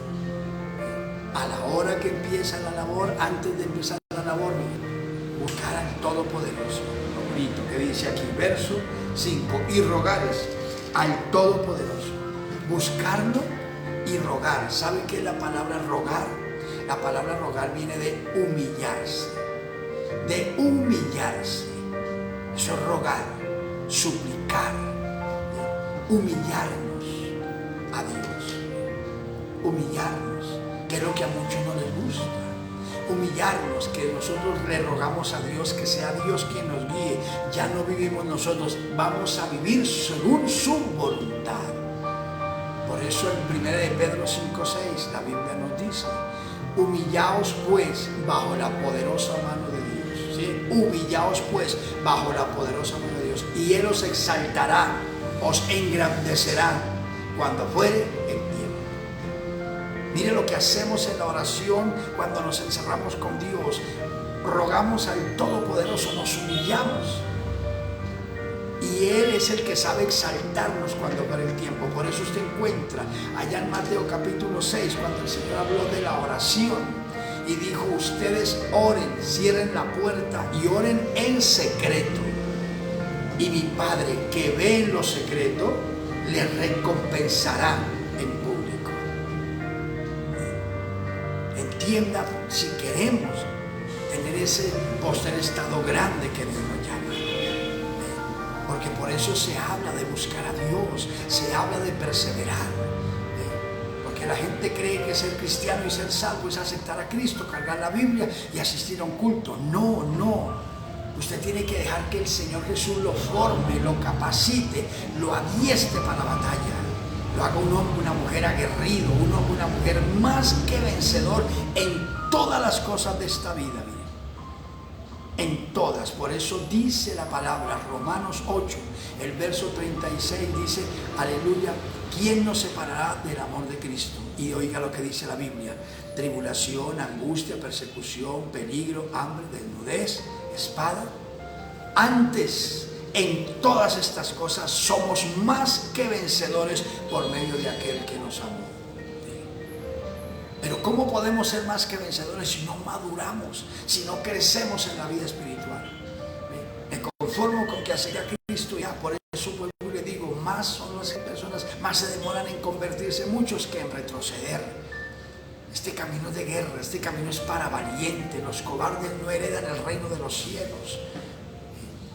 A la hora que empieza la labor, antes de empezar la labor, buscar al Todopoderoso. Lo bonito que dice aquí, verso 5, y rogares al Todopoderoso. Buscarlo y rogar. ¿Sabe qué es la palabra rogar? La palabra rogar viene de humillarse. De humillarse. Eso es rogar, suplicar, humillarnos a Dios. Humillarnos, que es lo que a muchos no les gusta. Humillarnos, que nosotros le rogamos a Dios que sea Dios quien nos guíe. Ya no vivimos nosotros, vamos a vivir según su voluntad. Por eso en 1 de Pedro 5:6 la Biblia nos dice: humillaos pues bajo la poderosa mano de Dios. ¿Sí? Humillaos pues bajo la poderosa mano de Dios, y Él os exaltará, os engrandecerá cuando fuere el tiempo. Mire lo que hacemos en la oración cuando nos encerramos con Dios. Rogamos al Todopoderoso, nos humillamos. Y Él es el que sabe exaltarnos cuando fuere el tiempo. Por eso usted encuentra allá en Mateo capítulo 6, cuando el Señor habló de la oración y dijo: ustedes oren, cierren la puerta y oren en secreto. Y mi Padre que ve en lo secreto, les recompensará en público. Entienda, si queremos tener ese poster estado grande que Dios nos llama. Porque por eso se habla de buscar a Dios, se habla de perseverar. Porque la gente cree que ser cristiano y ser salvo es aceptar a Cristo, cargar la Biblia y asistir a un culto. No, no. Usted tiene que dejar que el Señor Jesús lo forme, lo capacite, lo adiestre para la batalla. Lo haga un hombre, una mujer aguerrido, un hombre, una mujer más que vencedor en todas las cosas de esta vida. En todas. Por eso dice la palabra, Romanos 8, el verso 36 dice: aleluya, ¿quién nos separará del amor de Cristo? Y oiga lo que dice la Biblia: tribulación, angustia, persecución, peligro, hambre, desnudez, espada. Antes, en todas estas cosas somos más que vencedores por medio de aquel que nos amó. Pero ¿cómo podemos ser más que vencedores si no maduramos, si no crecemos en la vida espiritual? Me conformo con que acepte a Cristo ya. Por eso vuelvo y le digo, más son las personas, más se demoran en convertirse muchos que en retroceder. Este camino es de guerra, este camino es para valientes. Los cobardes no heredan el reino de los cielos.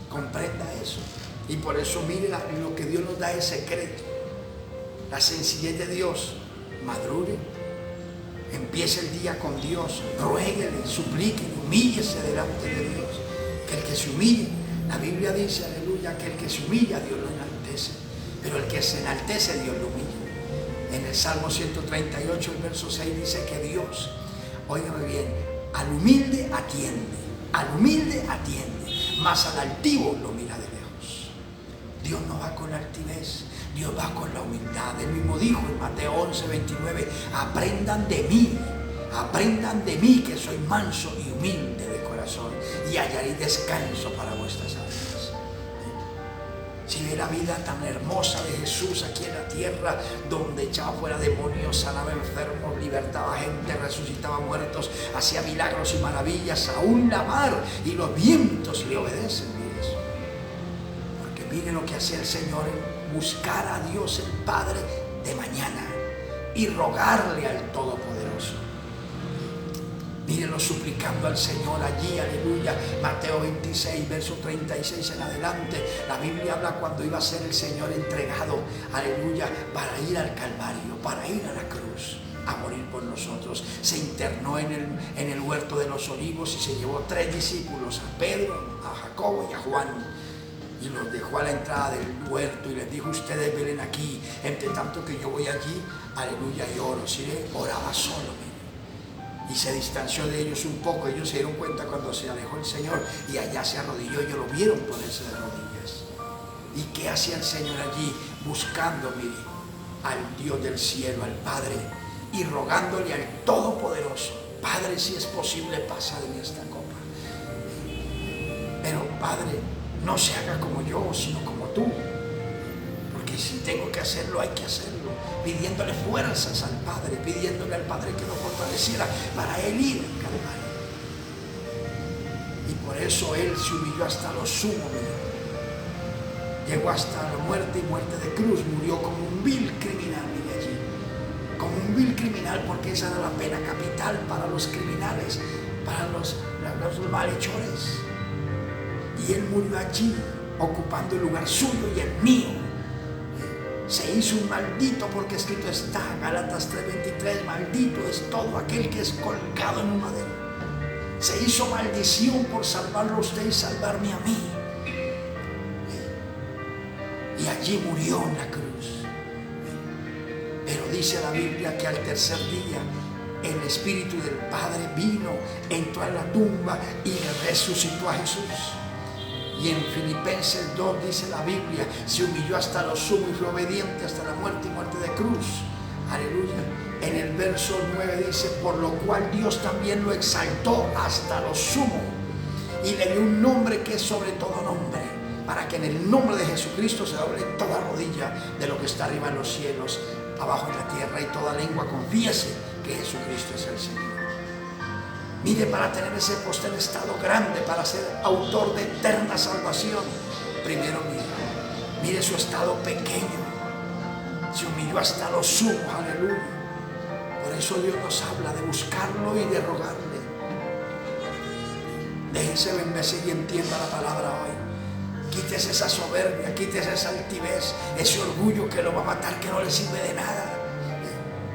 Comprenda eso. Y por eso mire lo que Dios nos da es secreto. La sencillez de Dios. Madure. Empiece el día con Dios, ruéguele, suplíquele, humíllese delante de Dios. Que el que se humille, la Biblia dice, aleluya, que el que se humilla, Dios lo enaltece. Pero el que se enaltece, Dios lo humilla. En el Salmo 138, el verso 6 dice que Dios, óigame bien, al humilde atiende, mas al altivo lo mira de lejos. Dios no va con la altivez. Dios va con la humildad. Él mismo dijo en Mateo 11:29, aprendan de mí que soy manso y humilde de corazón, y hallaréis descanso para vuestras almas. Si ve la vida tan hermosa de Jesús aquí en la tierra, donde echaba fuera demonios, sanaba enfermos, libertaba gente, resucitaba muertos, hacía milagros y maravillas, aún la mar y los vientos le obedecen. Mire eso. Porque mire lo que hacía el Señor en buscar a Dios el Padre de mañana y rogarle al Todopoderoso. Mírenlo suplicando al Señor allí, aleluya. Mateo 26, verso 36 en adelante. La Biblia habla cuando iba a ser el Señor entregado, aleluya, para ir al Calvario, para ir a la cruz, a morir por nosotros. Se internó en el huerto de los olivos y se llevó 3 discípulos, a Pedro, a Jacobo y a Juan. Y los dejó a la entrada del huerto y les dijo: ustedes velen aquí, entre tanto que yo voy allí, aleluya, y oro. ¿Sí? Oraba solo, mire. Y se distanció de ellos un poco. Ellos se dieron cuenta cuando se alejó el Señor y allá se arrodilló. Ellos lo vieron ponerse de rodillas. ¿Y qué hacía el Señor allí? Buscando, mire, al Dios del cielo, al Padre, y rogándole al Todopoderoso: Padre, si es posible, pasa de mí esta copa. Pero Padre, no se haga como yo, sino como tú. Porque si tengo que hacerlo, hay que hacerlo. Pidiéndole fuerzas al Padre, pidiéndole al Padre que lo fortaleciera para él ir al Calvario. Y por eso él se humilló hasta lo sumo. Llegó hasta la muerte y muerte de cruz. Murió como un vil criminal, mire allí. Como un vil criminal, porque esa era la pena capital para los criminales, para los malhechores. Y él murió allí, ocupando el lugar suyo y el mío. Se hizo un maldito, porque escrito está, Gálatas 3:23, maldito es todo aquel que es colgado en un madero. Se hizo maldición por salvarlo a usted y salvarme a mí. Y allí murió en la cruz. Pero dice la Biblia que al tercer día el Espíritu del Padre vino, entró a la tumba y resucitó a Jesús. Y en Filipenses 2 dice la Biblia: se humilló hasta lo sumo y fue obediente hasta la muerte y muerte de cruz. Aleluya. En el verso 9 dice: por lo cual Dios también lo exaltó hasta lo sumo y le dio un nombre que es sobre todo nombre, para que en el nombre de Jesucristo se doble toda rodilla de lo que está arriba en los cielos, abajo en la tierra, y toda lengua confiese que Jesucristo es el Señor. Mire, para tener ese postel estado grande, para ser autor de eterna salvación, primero mire su estado pequeño. Se humilló hasta lo sumo, aleluya. Por eso Dios nos habla de buscarlo y de rogarle. Déjese bendecir y entienda la palabra hoy. Quítese esa soberbia, quítese esa altivez, ese orgullo que lo va a matar, que no le sirve de nada.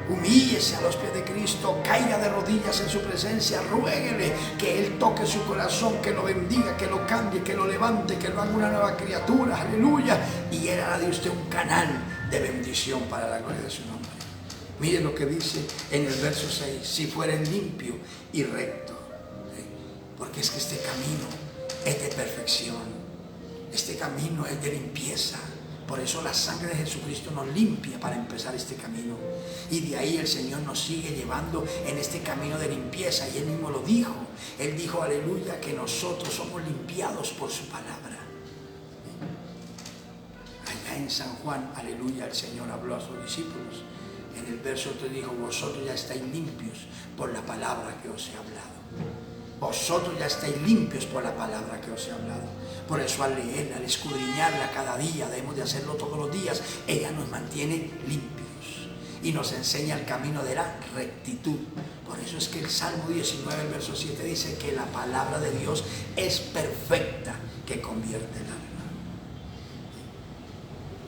Humíllese a los pies de Cristo, caiga de rodillas en su presencia, ruéguele que Él toque su corazón, que lo bendiga, que lo cambie, que lo levante, que lo haga una nueva criatura, aleluya. Y Él hará de usted un canal de bendición para la gloria de su nombre. Mire lo que dice en el verso 6: si fueren limpio y recto. Porque es que este camino es de perfección, este camino es de limpieza. Por eso la sangre de Jesucristo nos limpia para empezar este camino. Y de ahí el Señor nos sigue llevando en este camino de limpieza. Y Él mismo lo dijo. Él dijo, aleluya, que nosotros somos limpiados por su palabra. Allá en San Juan, aleluya, el Señor habló a sus discípulos. En el verso 3 dijo: vosotros ya estáis limpios por la palabra que os he hablado. Vosotros ya estáis limpios por la palabra que os he hablado. Por eso al leerla, al escudriñarla cada día, debemos de hacerlo todos los días. Ella nos mantiene limpios y nos enseña el camino de la rectitud. Por eso es que el Salmo 19, el verso 7 dice que la palabra de Dios es perfecta, que convierte el alma.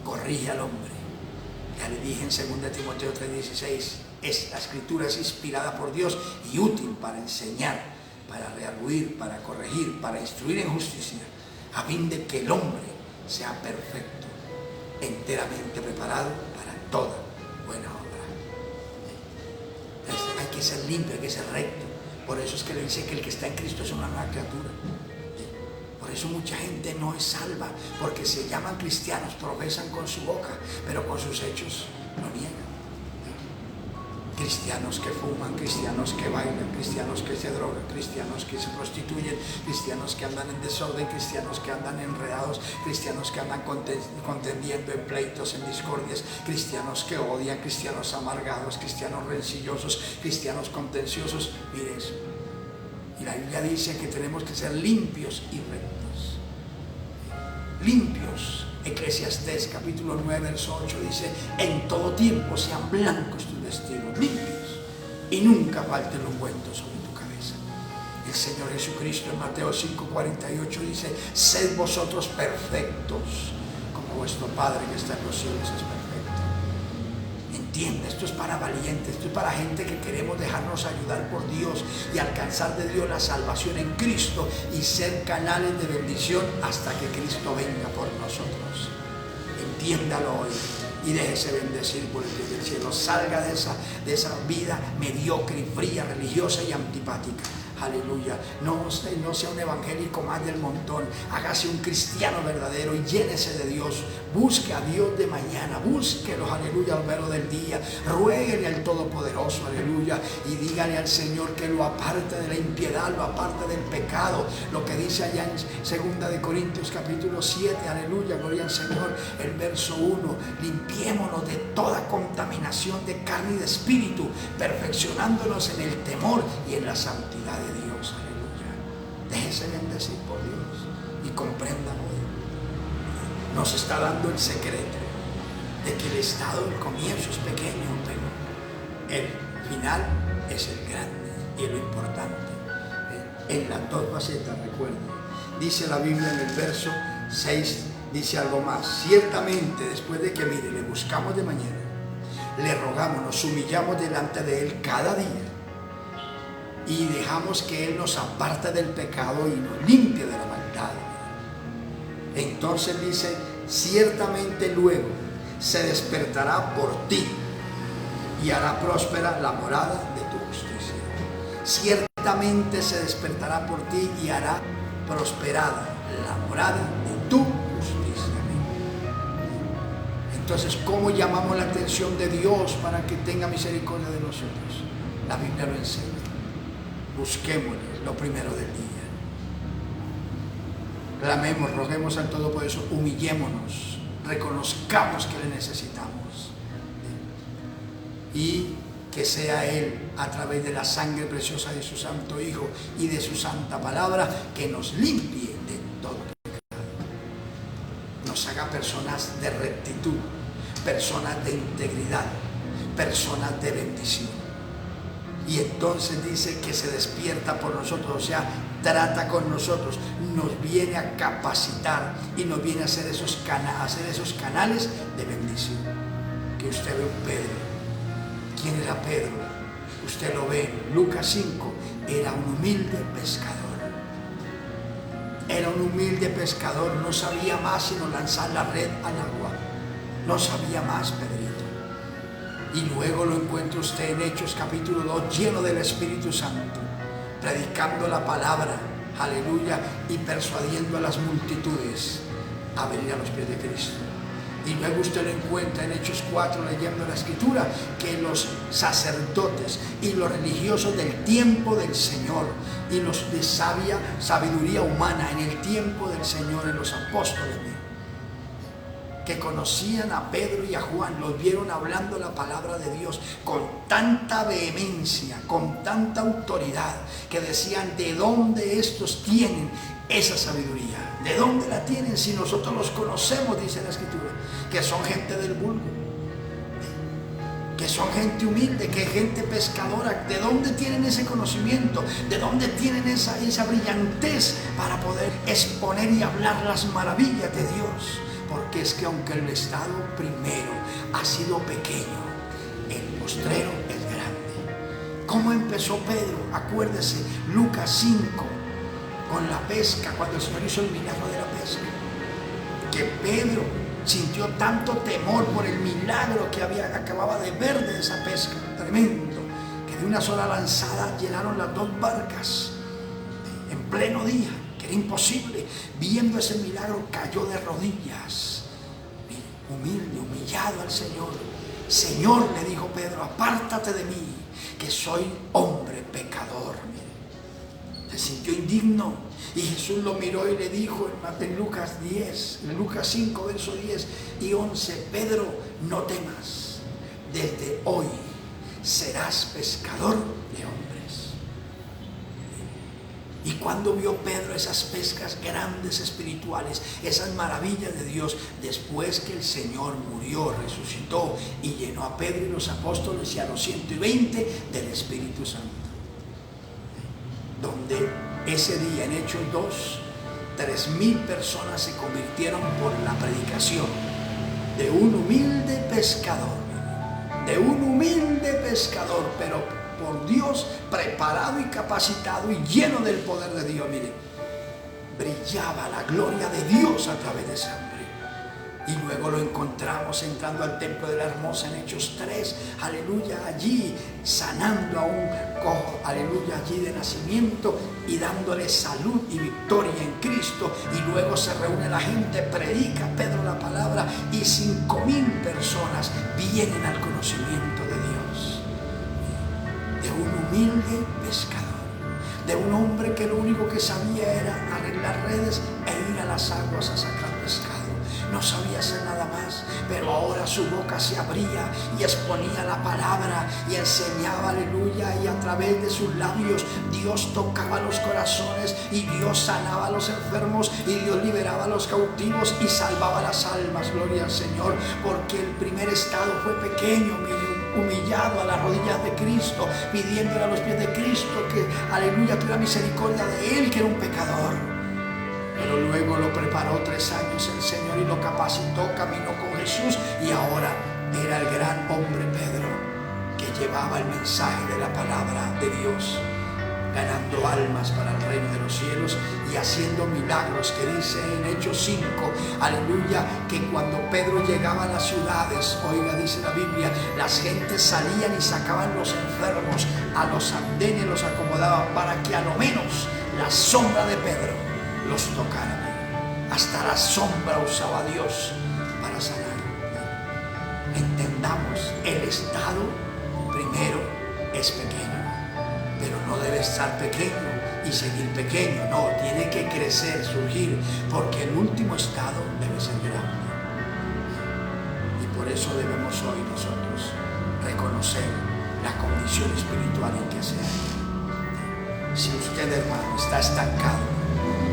Corrige al hombre. Ya le dije en 2 Timoteo 3:16, la escritura es inspirada por Dios y útil para enseñar, para redarguir, para corregir, para instruir en justicia, a fin de que el hombre sea perfecto, enteramente preparado para toda buena obra. Entonces, hay que ser limpio, hay que ser recto. Por eso es que le dice que el que está en Cristo es una nueva criatura. Por eso mucha gente no es salva, porque se llaman cristianos, profesan con su boca, pero con sus hechos lo niegan. Cristianos que fuman, cristianos que bailan, cristianos que se drogan, cristianos que se prostituyen, cristianos que andan en desorden, cristianos que andan enredados, cristianos que andan contendiendo en pleitos, en discordias, cristianos que odian, cristianos amargados, cristianos rencillosos, cristianos contenciosos. Mire eso. Y la Biblia dice que tenemos que ser limpios y rectos. Limpios. Eclesiastés capítulo 9, verso 8 dice: en todo tiempo sean blancos tus vestidos, limpios, y nunca falten los ungüentos sobre tu cabeza. El Señor Jesucristo en Mateo 5:48 dice: sed vosotros perfectos, como vuestro Padre que está en los cielos es perfecto. Entiende, esto es para valientes, esto es para gente que queremos dejarnos ayudar por Dios y alcanzar de Dios la salvación en Cristo y ser canales de bendición hasta que Cristo venga por nosotros. Entiéndalo hoy y déjese bendecir por el Dios del cielo. Salga de esa vida mediocre y fría, religiosa y antipática. Aleluya. No sea un evangélico más del montón. Hágase un cristiano verdadero y llénese de Dios. Busque a Dios de mañana. Búsquelo, aleluya, al mero del día. Ruéguele al Todopoderoso, aleluya. Y dígale al Señor que lo aparte de la impiedad, lo aparte del pecado. Lo que dice allá en 2 de Corintios capítulo 7, aleluya, gloria al Señor. El verso 1. Limpiémonos de toda contaminación de carne y de espíritu, perfeccionándonos en el temor y en la santidad de Dios, aleluya. Déjese bendecir por Dios y comprenda hoy. Nos está dando el secreto de que el estado del comienzo es pequeño, pero el final es el grande y lo importante. En las dos facetas, recuerden. Dice la Biblia en el verso 6, dice algo más. Ciertamente, después de que, mire, le buscamos de mañana, le rogamos, nos humillamos delante de Él cada día y dejamos que Él nos aparte del pecado y nos limpie de la maldad. Entonces dice, ciertamente luego se despertará por ti y hará próspera la morada de tu justicia. Ciertamente se despertará por ti y hará prosperada la morada de tu justicia. Entonces, ¿cómo llamamos la atención de Dios para que tenga misericordia de nosotros? La Biblia lo enseña. Busquémosle lo primero del día. Clamemos, roguemos al Todopoderoso, humillémonos, reconozcamos que le necesitamos. Y que sea Él, a través de la sangre preciosa de su Santo Hijo y de su santa palabra, que nos limpie de todo pecado. Nos haga personas de rectitud, personas de integridad, personas de bendición. Y entonces dice que se despierta por nosotros, o sea, trata con nosotros, nos viene a capacitar y nos viene a hacer esos canales de bendición. Que usted ve un Pedro. ¿Quién era Pedro? Usted lo ve en Lucas 5, era un humilde pescador. Era un humilde pescador, no sabía más sino lanzar la red al agua. No sabía más, Pedrito. Y luego lo encuentra usted en Hechos capítulo 2, lleno del Espíritu Santo, predicando la palabra, aleluya, y persuadiendo a las multitudes a venir a los pies de Cristo. Y luego usted lo encuentra en Hechos 4, leyendo la Escritura, que los sacerdotes y los religiosos del tiempo del Señor y los de sabiduría humana en el tiempo del Señor, en los apóstoles, que conocían a Pedro y a Juan, los vieron hablando la palabra de Dios con tanta vehemencia, con tanta autoridad, que decían, ¿de dónde estos tienen esa sabiduría? ¿De dónde la tienen si nosotros los conocemos? Dice la Escritura, que son gente del vulgo, que son gente humilde, que es gente pescadora. ¿De dónde tienen ese conocimiento? ¿De dónde tienen esa brillantez para poder exponer y hablar las maravillas de Dios? Porque es que aunque el estado primero ha sido pequeño, el postrero es grande. ¿Cómo empezó Pedro? Acuérdese, Lucas 5, con la pesca, cuando el Señor hizo el milagro de la pesca. Que Pedro sintió tanto temor por el milagro que acababa de ver de esa pesca, tremendo, que de una sola lanzada llenaron las 2 barcas en pleno día. Que era imposible. Viendo ese milagro, cayó de rodillas, humilde, humillado al Señor. Señor, le dijo Pedro, apártate de mí, que soy hombre pecador. Se sintió indigno y Jesús lo miró y le dijo en Lucas 5, verso 10 y 11, Pedro, no temas, desde hoy serás pescador de hombres. Y cuando vio Pedro esas pescas grandes espirituales, esas maravillas de Dios, después que el Señor murió, resucitó y llenó a Pedro y los apóstoles y a los 120 del Espíritu Santo. Donde ese día en Hechos 2, 3,000 personas se convirtieron por la predicación de un humilde pescador. De un humilde pescador, pero por Dios preparado y capacitado y lleno del poder de Dios. Mire, brillaba la gloria de Dios a través de ese hombre. Y luego lo encontramos entrando al templo de la Hermosa en Hechos 3, aleluya, allí sanando a un cojo, aleluya, allí de nacimiento y dándole salud y victoria en Cristo. Y luego se reúne la gente, predica Pedro la palabra y 5,000 personas vienen al conocimiento de Dios. De un humilde pescador, de un hombre que lo único que sabía era arreglar redes e ir a las aguas a sacar pescado. No sabía hacer nada más, pero ahora su boca se abría y exponía la palabra y enseñaba, aleluya, y a través de sus labios Dios tocaba los corazones y Dios sanaba a los enfermos y Dios liberaba a los cautivos y salvaba las almas, gloria al Señor, porque el primer estado fue pequeño, mire, humillado a las rodillas de Cristo, pidiéndole a los pies de Cristo que, aleluya, tuviera misericordia de él, que era un pecador. Pero luego lo preparó 3 años el Señor y lo capacitó, caminó con Jesús y ahora era el gran hombre Pedro que llevaba el mensaje de la palabra de Dios, ganando almas para el reino de los cielos y haciendo milagros, que dice en Hechos 5, aleluya, que cuando Pedro llegaba a las ciudades, oiga, dice la Biblia, las gentes salían y sacaban los enfermos, a los andenes los acomodaban para que a lo menos la sombra de Pedro los tocaran. Hasta la sombra usaba Dios para sanar. Entendamos, el estado primero es pequeño, pero no debe estar pequeño y seguir pequeño, no, tiene que crecer, surgir, porque el último estado debe ser grande. Y por eso debemos hoy nosotros reconocer la condición espiritual en que se halla. Si usted, hermano, está estancado,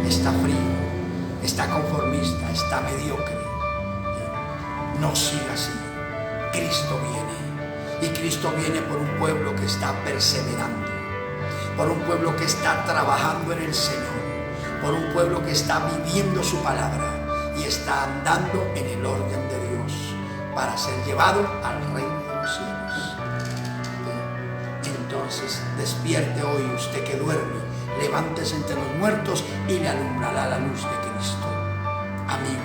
está frío, está conformista, está mediocre, no siga así. Cristo viene, y Cristo viene por un pueblo que está perseverando, por un pueblo que está trabajando en el Señor, por un pueblo que está viviendo su palabra y está andando en el orden de Dios para ser llevado al reino de los cielos. Entonces despierte hoy usted que duerme, levántese entre los muertos y le alumbrará la luz de Cristo. Amigo,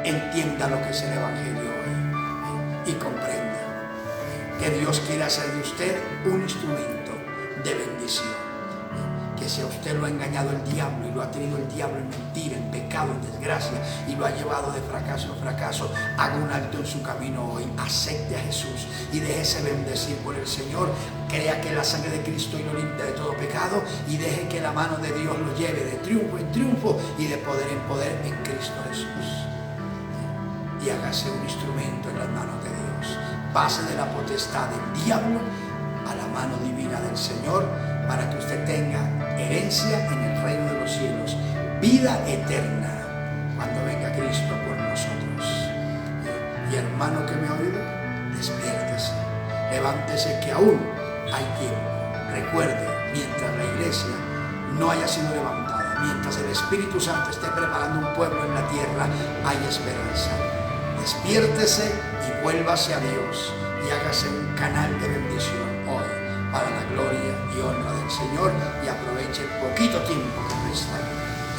entienda lo que es el Evangelio hoy y comprenda que Dios quiere hacer de usted un instrumento de bendición. Que si a usted lo ha engañado el diablo y lo ha tenido el diablo en mentira, en pecado, en desgracia y lo ha llevado de fracaso en fracaso, haga un alto en su camino hoy, acepte a Jesús y déjese bendecir por el Señor. Crea que la sangre de Cristo y lo limpia de todo pecado y deje que la mano de Dios lo lleve de triunfo en triunfo y de poder en poder en Cristo Jesús. Y hágase un instrumento en las manos de Dios. Pase de la potestad del diablo a la mano divina del Señor para que usted tenga herencia en el reino de los cielos, vida eterna cuando venga Cristo por nosotros. Y hermano que me ha oído, despiértese, levántese que aún hay tiempo. Recuerde, mientras la iglesia no haya sido levantada, mientras el Espíritu Santo esté preparando un pueblo en la tierra, hay esperanza. Despiértese y vuélvase a Dios y hágase un canal de bendición hoy para la gloria y honra del Señor, y aproveche el poquito tiempo que resta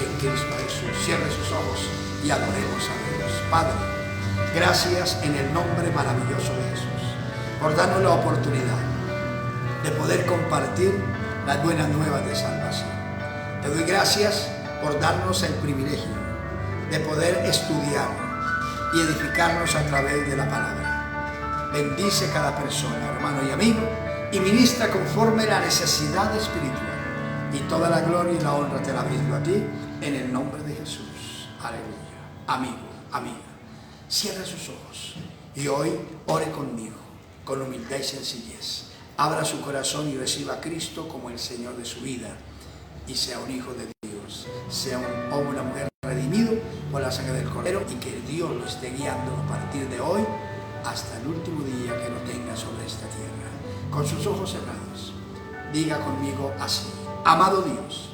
en Cristo Jesús. Cierre sus ojos y adoremos a Dios. Padre, gracias en el nombre maravilloso de Jesús por darnos la oportunidad de poder compartir las buenas nuevas de salvación. Te doy gracias por darnos el privilegio de poder estudiar y edificarnos a través de la palabra. Bendice cada persona, hermano y amigo, y ministra conforme a la necesidad espiritual. Y toda la gloria y la honra te la brindo a ti, en el nombre de Jesús. Aleluya. Amigo, amiga, cierra sus ojos y hoy ore conmigo, con humildad y sencillez. Abra su corazón y reciba a Cristo como el Señor de su vida y sea un hijo de Dios, sea un hombre o una mujer redimido por la sangre del Cordero, y que Dios lo esté guiando a partir de hoy hasta el último día que lo tenga sobre esta tierra. Con sus ojos cerrados, diga conmigo así: amado Dios,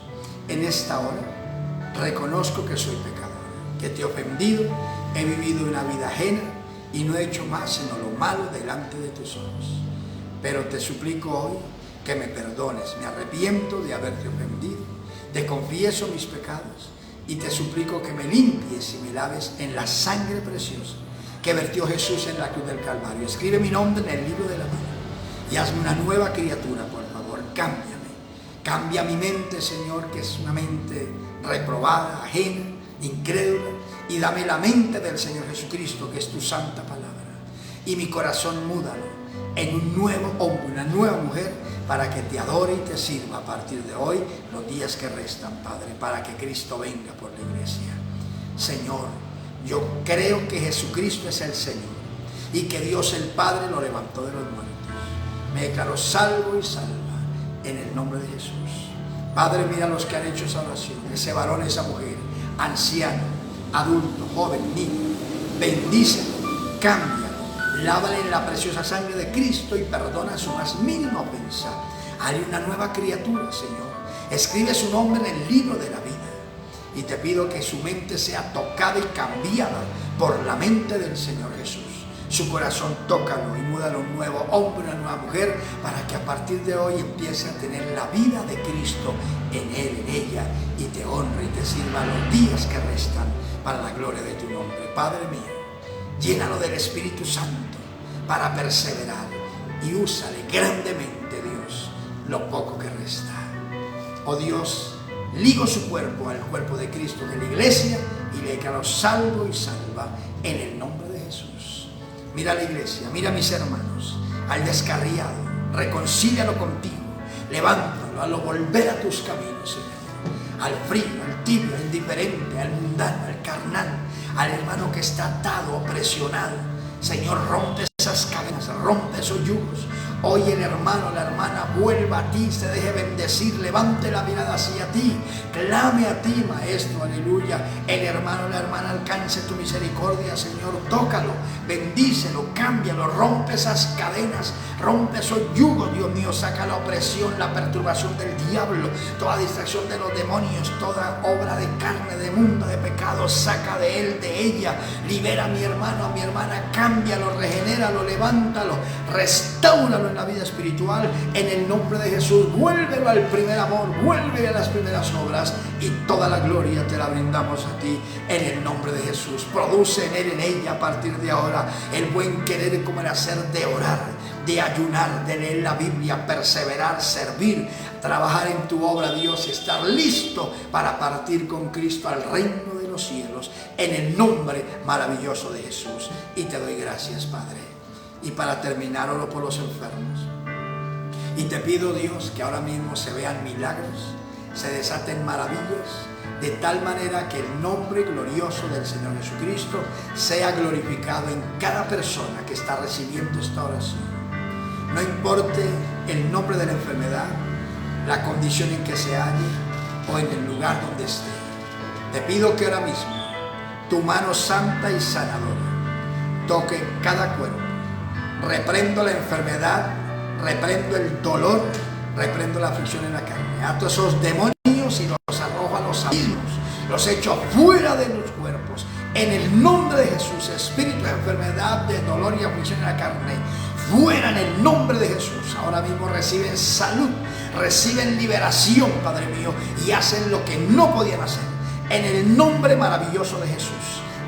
en esta hora reconozco que soy pecador, que te he ofendido, he vivido una vida ajena y no he hecho más sino lo malo delante de tus ojos. Pero te suplico hoy que me perdones, me arrepiento de haberte ofendido, te confieso mis pecados y te suplico que me limpies y me laves en la sangre preciosa que vertió Jesús en la cruz del Calvario. Escribe mi nombre en el libro de la vida y hazme una nueva criatura, por favor. Cámbiame. Cambia mi mente, Señor, que es una mente reprobada, ajena, incrédula, y dame la mente del Señor Jesucristo, que es tu santa palabra. Y mi corazón múdalo en un nuevo hombre, una nueva mujer, para que te adore y te sirva a partir de hoy, los días que restan, Padre, para que Cristo venga por la iglesia. Señor, yo creo que Jesucristo es el Señor y que Dios el Padre lo levantó de los muertos. Me declaro salvo y salva en el nombre de Jesús. Padre, mira a los que han hecho esa oración, ese varón, esa mujer, anciano, adulto, joven, niño. Bendícelo, cámbialo, lávale en la preciosa sangre de Cristo y perdona su más mínima ofensa. Hazle una nueva criatura, Señor. Escribe su nombre en el libro de la vida. Y te pido que su mente sea tocada y cambiada por la mente del Señor Jesús. Su corazón tócalo y múdalo un nuevo hombre, una nueva mujer, para que a partir de hoy empiece a tener la vida de Cristo en él, en ella, y te honre y te sirva los días que restan para la gloria de tu nombre. Padre mío, llénalo del Espíritu Santo para perseverar y úsale grandemente, Dios, lo poco que resta. Oh Dios, ligo su cuerpo al cuerpo de Cristo de la iglesia y le declaro salvo y salva en el nombre de Jesús. Mira a la iglesia, mira a mis hermanos, al descarriado, reconcílialo contigo, levántalo, hazlo volver a tus caminos, Señor. Al frío, al tibio, al indiferente, al mundano, al carnal, al hermano que está atado, presionado. Señor, rompe esas cadenas, rompe esos yugos. Hoy el hermano, la hermana vuelva a ti, se deje bendecir, levante la mirada hacia ti, clame a ti, Maestro, aleluya. El hermano, la hermana alcance tu misericordia, Señor, tócalo, bendícelo, cámbialo, rompe esas cadenas, rompe esos yugos, Dios mío, saca la opresión, la perturbación del diablo, toda distracción de los demonios, toda obra de carne, de mundo, de pecado, saca de él, de ella, libera a mi hermano, a mi hermana, cámbialo, regenéralo, levántalo, restáuralo en la vida espiritual, en el nombre de Jesús. Vuélvelo al primer amor, vuélvele a las primeras obras, y toda la gloria te la brindamos a ti en el nombre de Jesús. Produce en él, en ella, a partir de ahora, el buen querer como el hacer de orar, de ayunar, de leer la Biblia, perseverar, servir, trabajar en tu obra, Dios, estar listo para partir con Cristo al reino de los cielos, en el nombre maravilloso de Jesús. Y te doy gracias, Padre. Y para terminar, oro por los enfermos. Y te pido, Dios, que ahora mismo se vean milagros, se desaten maravillas, de tal manera que el nombre glorioso del Señor Jesucristo sea glorificado en cada persona que está recibiendo esta oración. No importe el nombre de la enfermedad, la condición en que se halle o en el lugar donde esté. Te pido que ahora mismo tu mano santa y sanadora toque cada cuerpo. Reprendo la enfermedad, reprendo el dolor, reprendo la aflicción en la carne. Ato esos demonios y los arrojo a los abismos, los echo fuera de los cuerpos. En el nombre de Jesús, espíritu de enfermedad, de dolor y aflicción en la carne, fuera en el nombre de Jesús. Ahora mismo reciben salud, reciben liberación, Padre mío, y hacen lo que no podían hacer. En el nombre maravilloso de Jesús.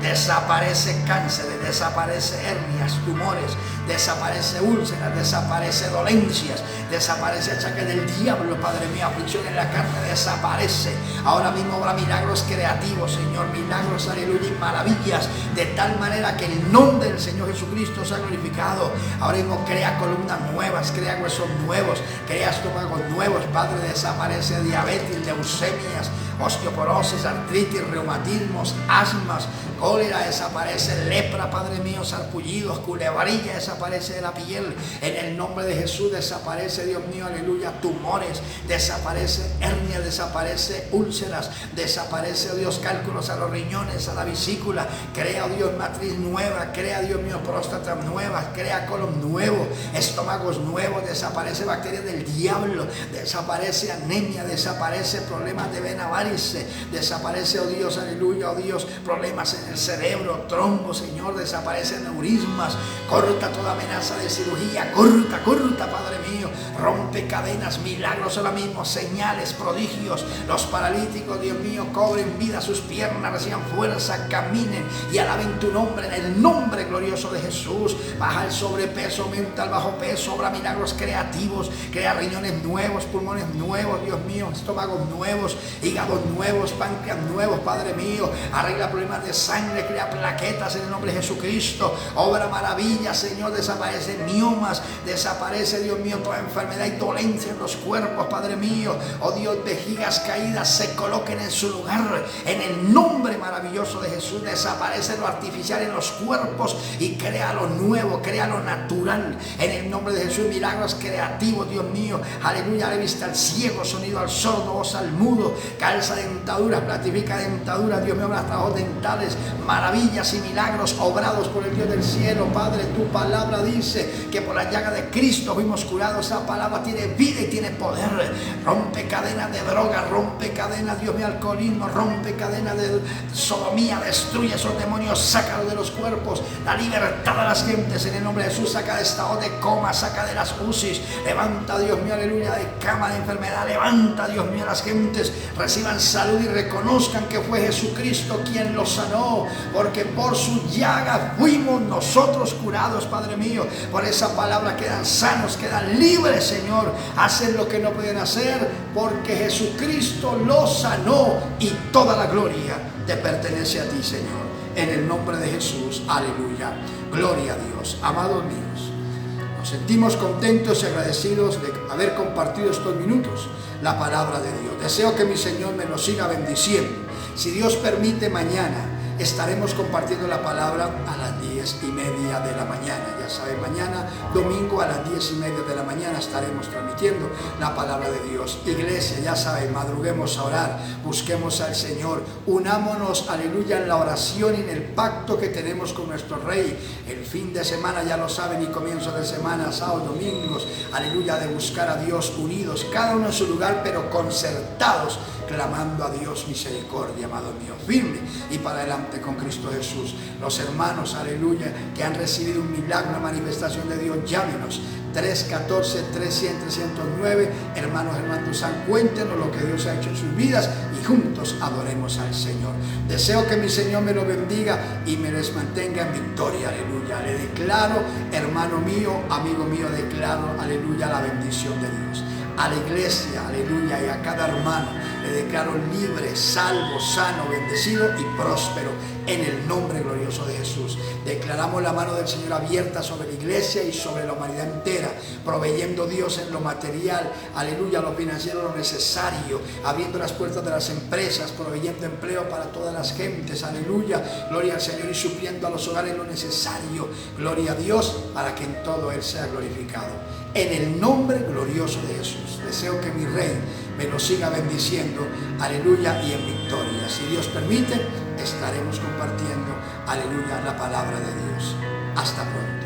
Desaparece cáncer, desaparece hernias, tumores, desaparece úlceras, desaparece dolencias, desaparece achaque del diablo, Padre mío, aflicción en la carne, desaparece. Ahora mismo habrá milagros creativos, Señor, milagros, aleluya, y maravillas, de tal manera que el nombre del Señor Jesucristo sea glorificado. Ahora mismo crea columnas nuevas, crea huesos nuevos, crea estómagos nuevos, Padre, desaparece diabetes, leucemias, osteoporosis, artritis, reumatismos, asmas, cólera, desaparece lepra, Padre mío, sarpullidos, culebrilla, desaparece de la piel. En el nombre de Jesús desaparece, Dios mío, aleluya, tumores, desaparece hernia, desaparece úlceras, desaparece, oh Dios, cálculos a los riñones, a la vesícula. Crea, oh Dios, matriz nueva, crea, Dios mío, próstata nueva, crea colon nuevo, estómagos nuevos, desaparece bacterias del diablo, desaparece anemia, desaparece problemas de vena varice, desaparece, oh Dios, aleluya, oh Dios, problemas en el cerebro, trombo, Señor, desaparece neurismas, corta toda amenaza de cirugía, corta, Padre mío, rompe cadenas, milagros ahora mismo, señales, prodigios. Los paralíticos, Dios mío, cobren vida a sus piernas, reciban fuerza, caminen y alaben tu nombre, en el nombre glorioso de Jesús. Baja el sobrepeso, aumenta el bajo peso, obra milagros creativos, crea riñones nuevos, pulmones nuevos, Dios mío, estómagos nuevos, hígados nuevos, páncreas nuevos, Padre mío. Arregla problemas de sangre, crea plaquetas en el nombre de Jesucristo. Obra maravilla, Señor, desaparece miomas, desaparece, Dios mío, toda enfermedad y dolencia en los cuerpos, Padre mío. Oh Dios, vejigas caídas se coloquen en su lugar, en el nombre maravilloso de Jesús. Desaparece lo artificial en los cuerpos y crea lo nuevo, crea lo natural, en el nombre de Jesús. Milagros creativos, Dios mío, aleluya. Le vista al ciego, sonido al sordo, voz al mudo, calza dentaduras, platifica dentaduras, Dios mío, trabajos dentales, maravillas y milagros obrados por el Dios del cielo. Padre, tu palabra dice que por la llaga de Cristo fuimos curados. Esa palabra tiene vida y tiene poder. Rompe cadenas de droga, rompe cadenas, Dios mío, alcoholismo, rompe cadenas de sodomía, destruye esos demonios, sácalos de los cuerpos, la libertad de las gentes en el nombre de Jesús. Saca de estado de coma, saca de las UCIs, levanta, Dios mío, aleluya, de cama de enfermedad, levanta, Dios mío, las gentes reciban salud y reconozcan que fue Jesucristo quien los sanó, porque por su llaga fuimos nosotros curados, Padre mío. Por esa palabra quedan sanos, quedan libres, Señor. Hacen lo que no pueden hacer porque Jesucristo los sanó y toda la gloria te pertenece a ti, Señor. En el nombre de Jesús, aleluya. Gloria a Dios. Amados míos, nos sentimos contentos y agradecidos de haber compartido estos minutos la palabra de Dios. Deseo que mi Señor me lo siga bendiciendo. Si Dios permite, mañana estaremos compartiendo la palabra a las 10:30 de la mañana. Ya saben, mañana domingo a las 10:30 de la mañana estaremos transmitiendo la palabra de Dios. Iglesia, ya saben, madruguemos a orar, busquemos al Señor, unámonos, aleluya, en la oración y en el pacto que tenemos con nuestro Rey. El fin de semana, ya lo saben, y comienzo de semana, sábados, domingos, aleluya, de buscar a Dios unidos, cada uno en su lugar, pero concertados, clamando a Dios misericordia, amado mío, firme y para adelante con Cristo Jesús. Los hermanos, aleluya, que han recibido un milagro, una manifestación de Dios, llámenos 314-300-309. Hermanos Duzán, cuéntenos lo que Dios ha hecho en sus vidas y juntos adoremos al Señor. Deseo que mi Señor me lo bendiga y me les mantenga en victoria, aleluya. Le declaro, hermano mío, amigo mío, declaro, aleluya, la bendición de Dios. A la iglesia, aleluya, y a cada hermano le declaro libre, salvo, sano, bendecido y próspero en el nombre glorioso de Jesús. Declaramos la mano del Señor abierta sobre la iglesia y sobre la humanidad entera, proveyendo Dios en lo material, aleluya, lo financiero, lo necesario, abriendo las puertas de las empresas, proveyendo empleo para todas las gentes, aleluya, gloria al Señor, y supliendo a los hogares lo necesario, gloria a Dios, para que en todo Él sea glorificado. En el nombre glorioso de Jesús, deseo que mi Rey me lo siga bendiciendo, aleluya, y en victoria. Si Dios permite, estaremos compartiendo, aleluya, la palabra de Dios. Hasta pronto.